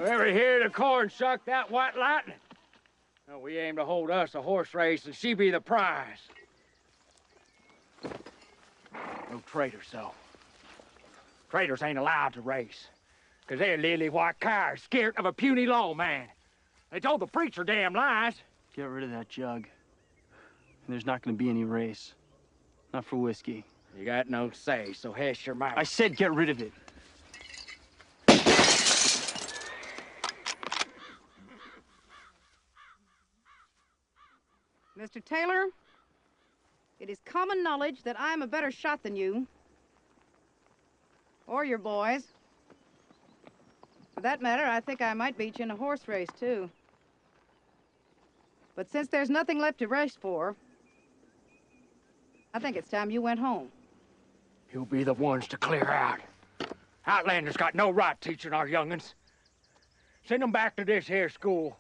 Ever hear the corn shuck that white lightning? Well, we aim to hold us a horse race and she be the prize. No traitors, though. Traitors ain't allowed to race, 'cause they're lily white cowards scared of a puny lawman. They told the preacher damn lies. Get rid of that jug. There's not going to be any race. Not for whiskey. You got no say, so hush your mouth. I said get rid of it. Mr. Taylor, it is common knowledge that I am a better shot than you. Or your boys. For that matter, I think I might beat you in a horse race, too. But since there's nothing left to race for, I think it's time you went home. You'll be the ones to clear out. Outlanders got no right teaching our young'uns. Send them back to this here school.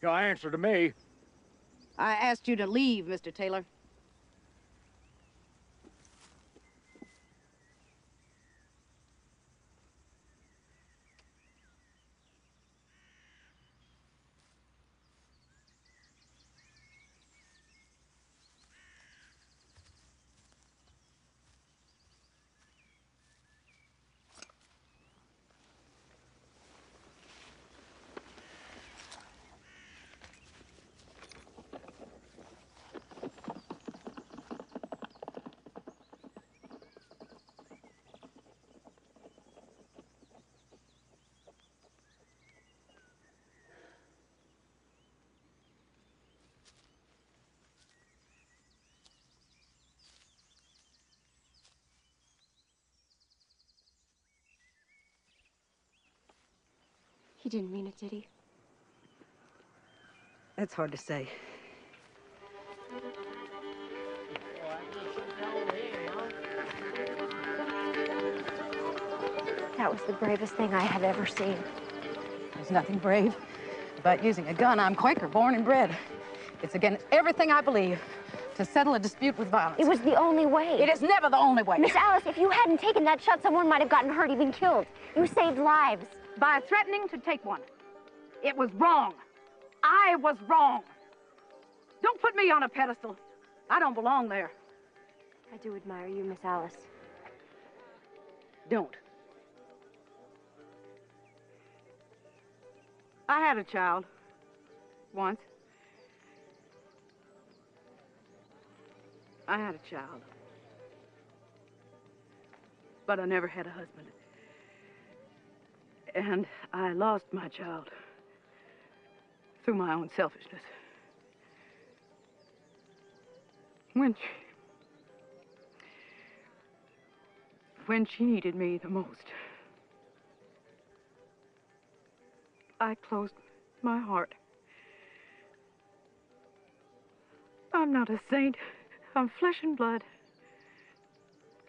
Your answer to me. I asked you to leave, Mr. Taylor. He didn't mean it, did he? It's hard to say. That was the bravest thing I have ever seen. There's nothing brave about using a gun. I'm Quaker, born and bred. It's against everything I believe to settle a dispute with violence. It was the only way. It is never the only way. Miss Alice, if you hadn't taken that shot, someone might have gotten hurt, even killed. You saved lives. By threatening to take one. It was wrong. I was wrong. Don't put me on a pedestal. I don't belong there. I do admire you, Miss Alice. Don't. I had a child. Once. I had a child. But I never had a husband. And I lost my child through my own selfishness. When she needed me the most, I closed my heart. I'm not a saint. I'm flesh and blood.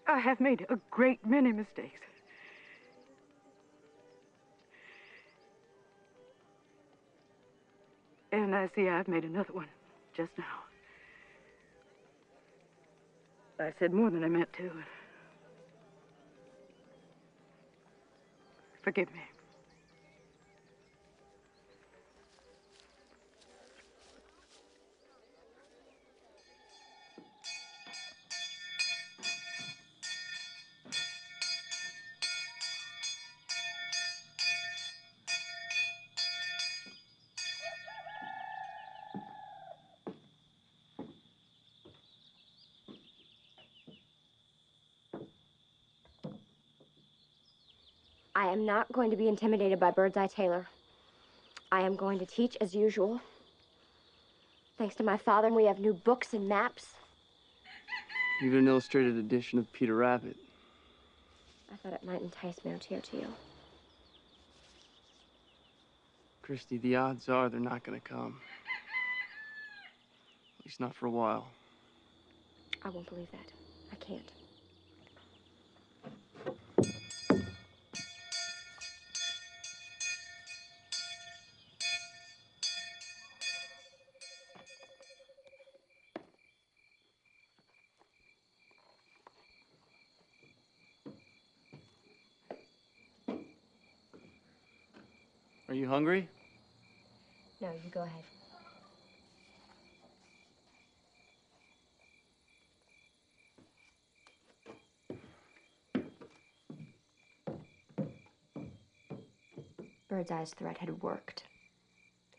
I have made a great many mistakes. And I see I've made another one just now. I said more than I meant to. Forgive me. I am not going to be intimidated by Birdseye Taylor. I am going to teach as usual. Thanks to my father, we have new books and maps. Even an illustrated edition of Peter Rabbit. I thought it might entice me to you. Christy, the odds are they're not gonna come. At least not for a while. I won't believe that. I can't. Are you hungry? No, you go ahead. Birdseye's threat had worked.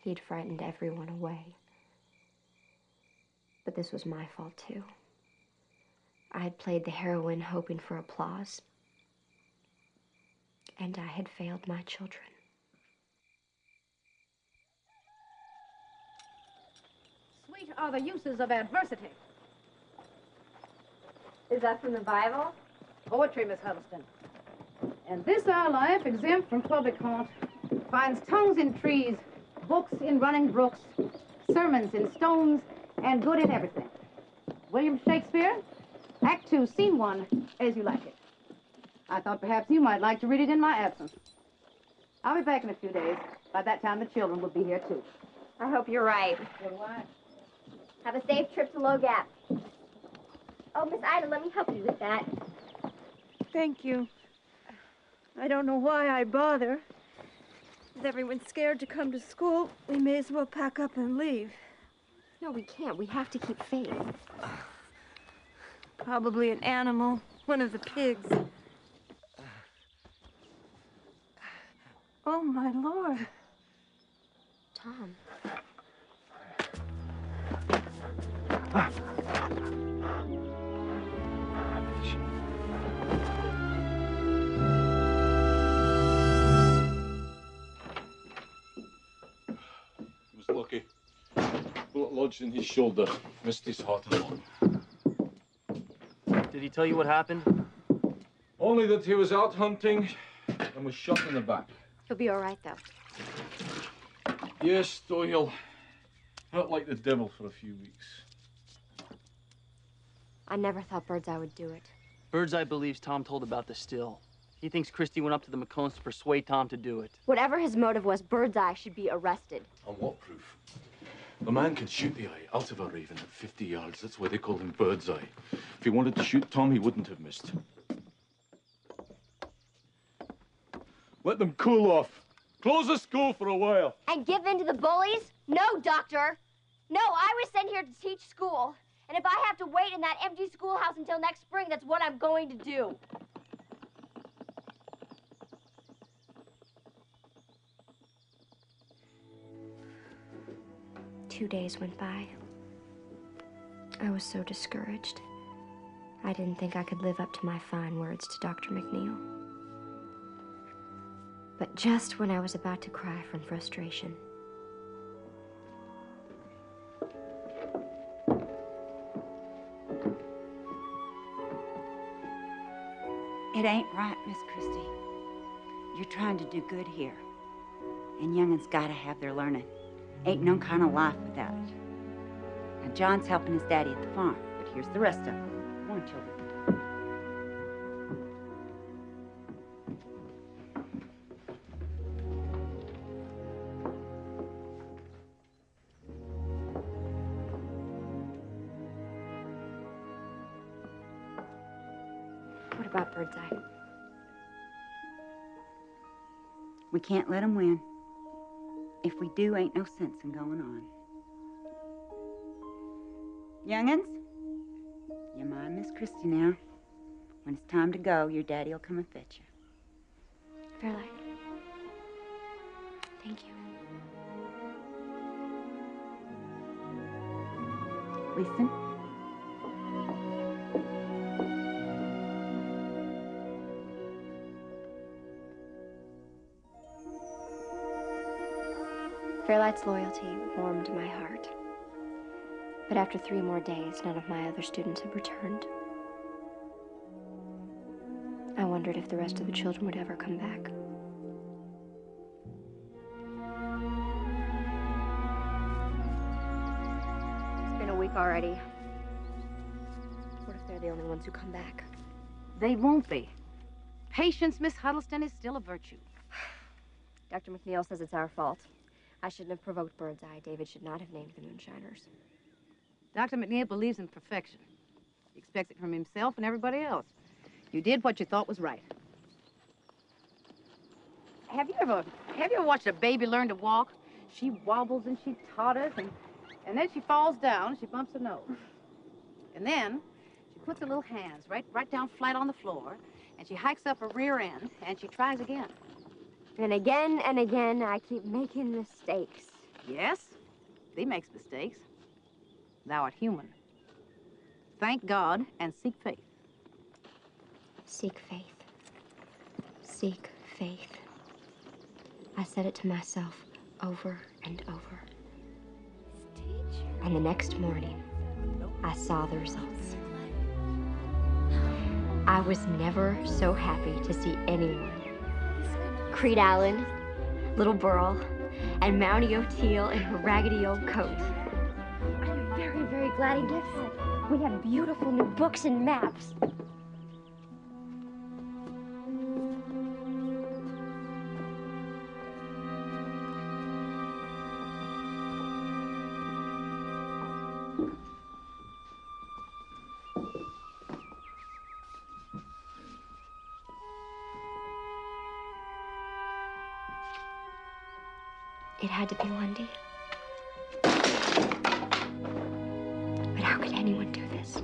He'd frightened everyone away. But this was my fault, too. I had played the heroine hoping for applause. And I had failed my children. Sweet are the uses of adversity. Is that from the Bible? Poetry, Miss Huddleston. And this our life, exempt from public haunt, finds tongues in trees, books in running brooks, sermons in stones, and good in everything. William Shakespeare, Act 2, Scene 1, As You Like It. I thought perhaps you might like to read it in my absence. I'll be back in a few days. By that time, the children will be here, too. I hope you're right. So do I. Have a safe trip to Low Gap. Oh, Miss Ida, let me help you with that. Thank you. I don't know why I bother. With everyone scared to come to school, we may as well pack up and leave. No, we can't. We have to keep faith. Probably an animal, one of the pigs. Oh, my Lord. Tom. He was lucky. Bullet lodged in his shoulder, missed his heart and lung. Did he tell you what happened? Only that he was out hunting and was shot in the back. He'll be all right, though. Yes, though he'll hurt like the devil for a few weeks. I never thought Birdseye would do it. Birdseye believes Tom told about the still. He thinks Christy went up to the McCones to persuade Tom to do it. Whatever his motive was, Birdseye should be arrested. On what proof? The man can shoot the eye out of a raven at 50 yards. That's why they call him Birdseye. If he wanted to shoot Tom, he wouldn't have missed. Let them cool off. Close the school for a while. And give in to the bullies? No, Doctor. No, I was sent here to teach school. And if I have to wait in that empty schoolhouse until next spring, that's what I'm going to do. Two days went by. I was so discouraged. I didn't think I could live up to my fine words to Dr. McNeil. But just when I was about to cry from frustration, It ain't right, Miss Christie. You're trying to do good here. And young'uns gotta have their learning. Ain't no kind of life without it. Now, John's helping his daddy at the farm, but here's the rest of them. Come on, children. what about Birdseye? We can't let him win. If we do, ain't no sense in going on. Young'uns, you mind Miss Christie now. When it's time to go, your daddy'll come and fetch you. Fairlight. Thank you. Listen. Fairlight's loyalty warmed my heart. But after 3 more days, none of my other students had returned. I wondered if the rest of the children would ever come back. It's been a week already. What if they're the only ones who come back? They won't be. Patience, Miss Huddleston, is still a virtue. Dr. McNeil says it's our fault. I shouldn't have provoked Birdseye. David should not have named the moonshiners. Dr. McNeil believes in perfection. He expects it from himself and everybody else. You did what you thought was right. Have you ever watched a baby learn to walk? She wobbles and she totters and then she falls down and she bumps her nose. And then she puts her little hands right down flat on the floor and she hikes up her rear end and she tries again. And again, I keep making mistakes. Yes, thee makes mistakes. Thou art human. Thank God and seek faith. Seek faith. Seek faith. I said it to myself over and over. And the next morning, I saw the results. I was never so happy to see anyone. Creed Allen, Little Burl, and Mountie O'Teal in her raggedy old coat. I'm very, very glad he did so. We have beautiful new books and maps. It had to be Lundy. But how could anyone do this?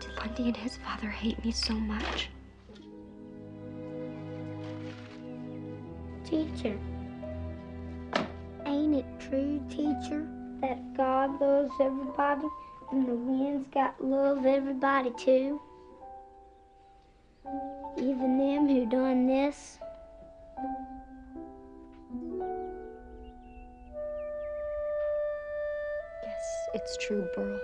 Did Lundy and his father hate me so much? Teacher, ain't it true, teacher, that God loves everybody and the winds got love everybody too? Even them who done this? Yes, it's true, Burl.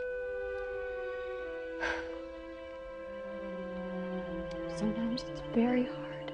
Sometimes it's very hard.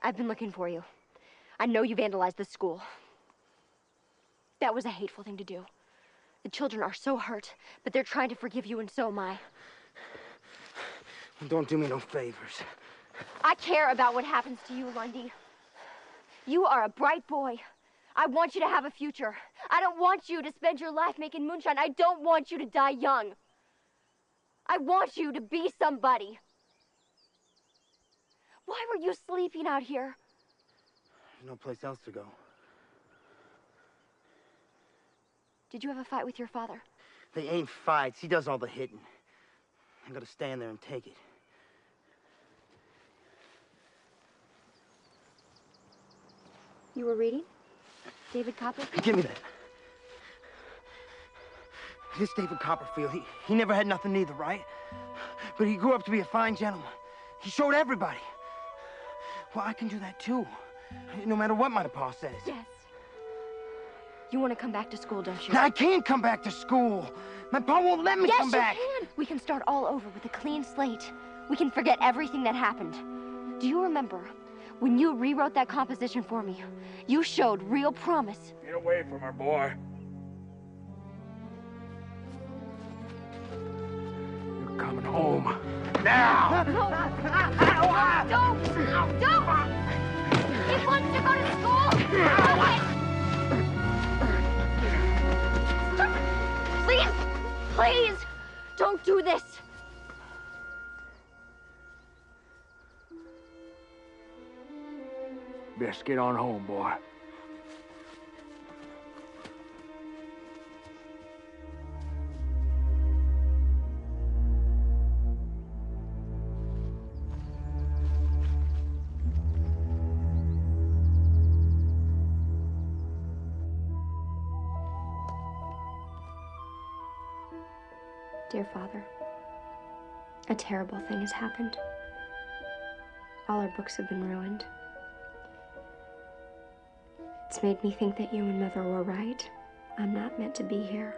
I've been looking for you. I know you vandalized the school. That was a hateful thing to do. The children are so hurt, but they're trying to forgive you, and so am I. Don't do me no favors. I care about what happens to you, Lundy. You are a bright boy. I want you to have a future. I don't want you to spend your life making moonshine. I don't want you to die young. I want you to be somebody. Why were you sleeping out here? There's no place else to go. Did you have a fight with your father? They ain't fights. He does all the hitting. I gotta stand there and take it. You were reading? David Copperfield? Give me that. This David Copperfield, he never had nothing either, right? But he grew up to be a fine gentleman. He showed everybody. Well, I can do that too. No matter what my pa says. Yes. You want to come back to school, don't you? Now, I can't come back to school. My pa won't let me come back. Yes, you can. We can start all over with a clean slate. We can forget everything that happened. Do you remember when you rewrote that composition for me? You showed real promise. Get away from her, boy. You're coming home. Now! No! Don't! He wants to go to school! Please! Don't do this! Best get on home, boy. Dear Father, a terrible thing has happened. All our books have been ruined. It's made me think that you and Mother were right. I'm not meant to be here.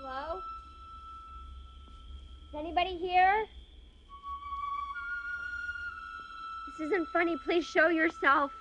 Hello? Is anybody here? This isn't funny. Please show yourself.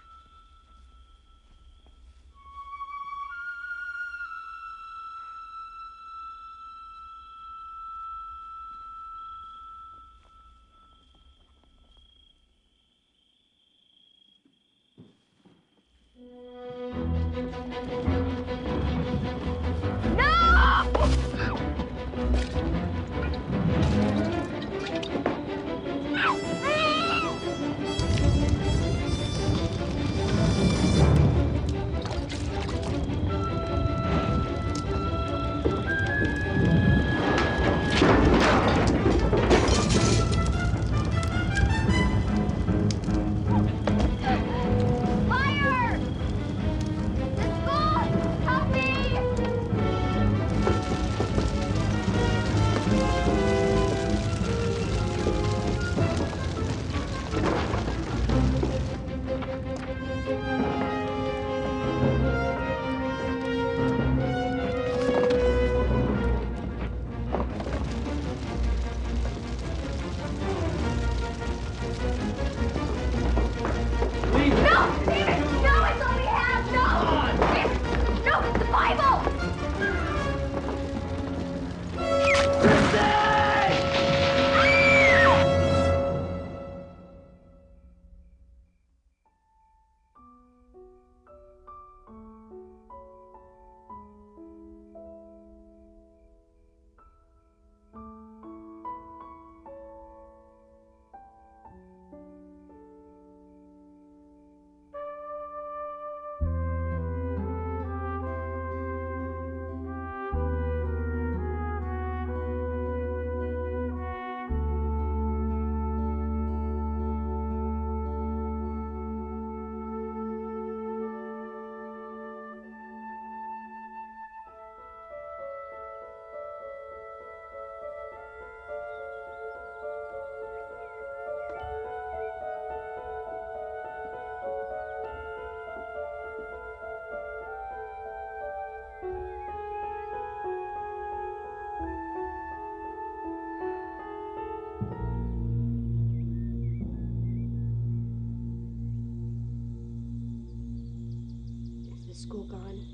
school gone?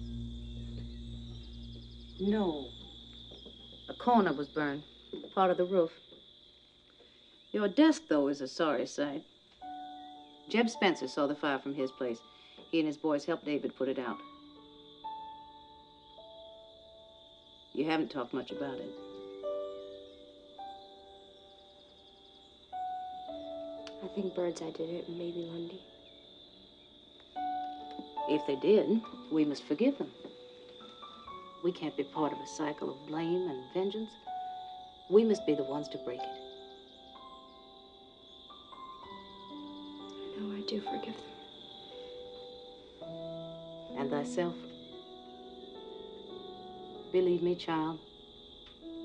No. A corner was burned, part of the roof. Your desk, though, is a sorry sight. Jeb Spencer saw the fire from his place. He and his boys helped David put it out. You haven't talked much about it. I think Birdseye did it, and maybe Lundy. If they did, we must forgive them. We can't be part of a cycle of blame and vengeance. We must be the ones to break it. I know I do forgive them. And thyself. Believe me, child,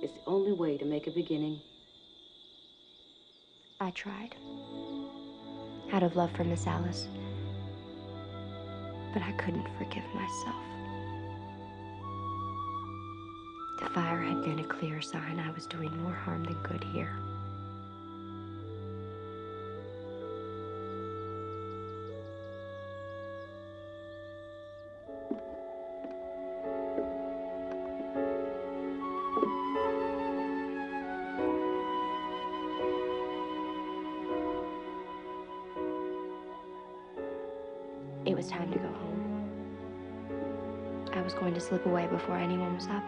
it's the only way to make a beginning. I tried. Out of love for Miss Alice. But I couldn't forgive myself. The fire had been a clear sign I was doing more harm than good here. It was time to go home. I was going to slip away before anyone was up.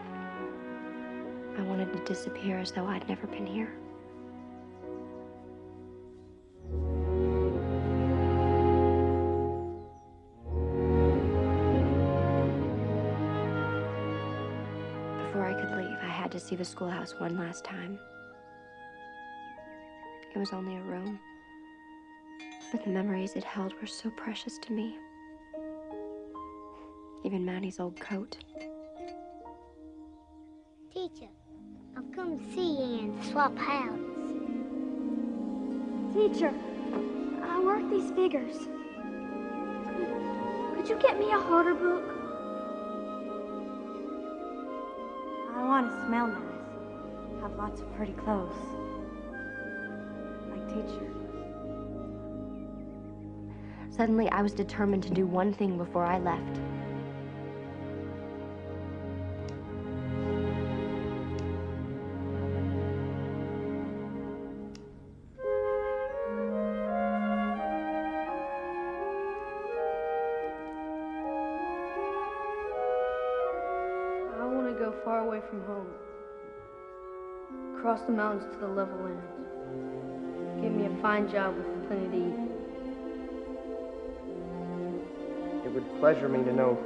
I wanted to disappear as though I'd never been here. Before I could leave, I had to see the schoolhouse one last time. It was only a room, but the memories it held were so precious to me. Even Maddie's old coat. Teacher, I've come to see you and swap houses. Teacher, I worked these figures. Could you get me a harder book? I want to smell nice. Have lots of pretty clothes. Like teacher. Suddenly, I was determined to do one thing before I left. I want to go far away from home. Cross the mountains to the level lands. Get me a fine job with plenty to eat. It would pleasure me to know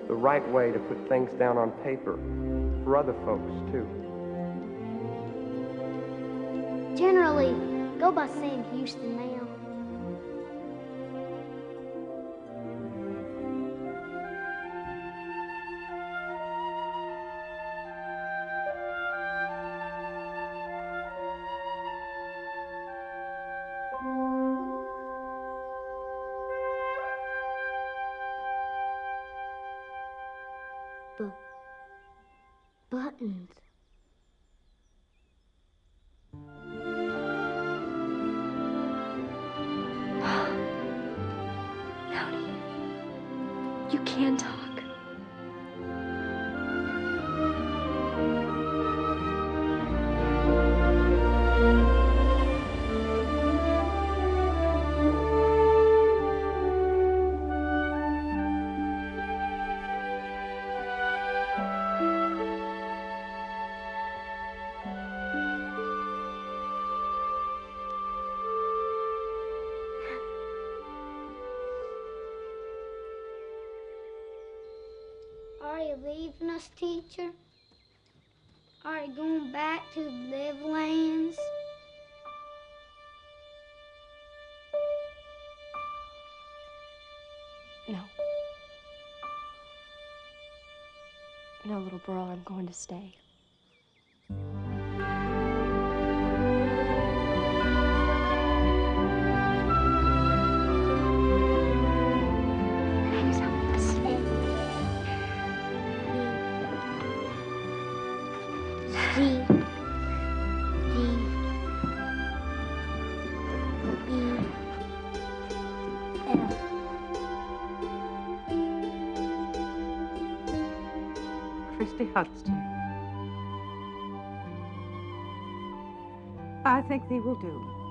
the right way to put things down on paper for other folks, too. Generally, go by Sam Houston now. Buttons. Tony, you can talk. Are you leaving us, teacher? Are you going back to the Livelands? No. No, little girl, I'm going to stay. Christy Huddleston. I think thee will do.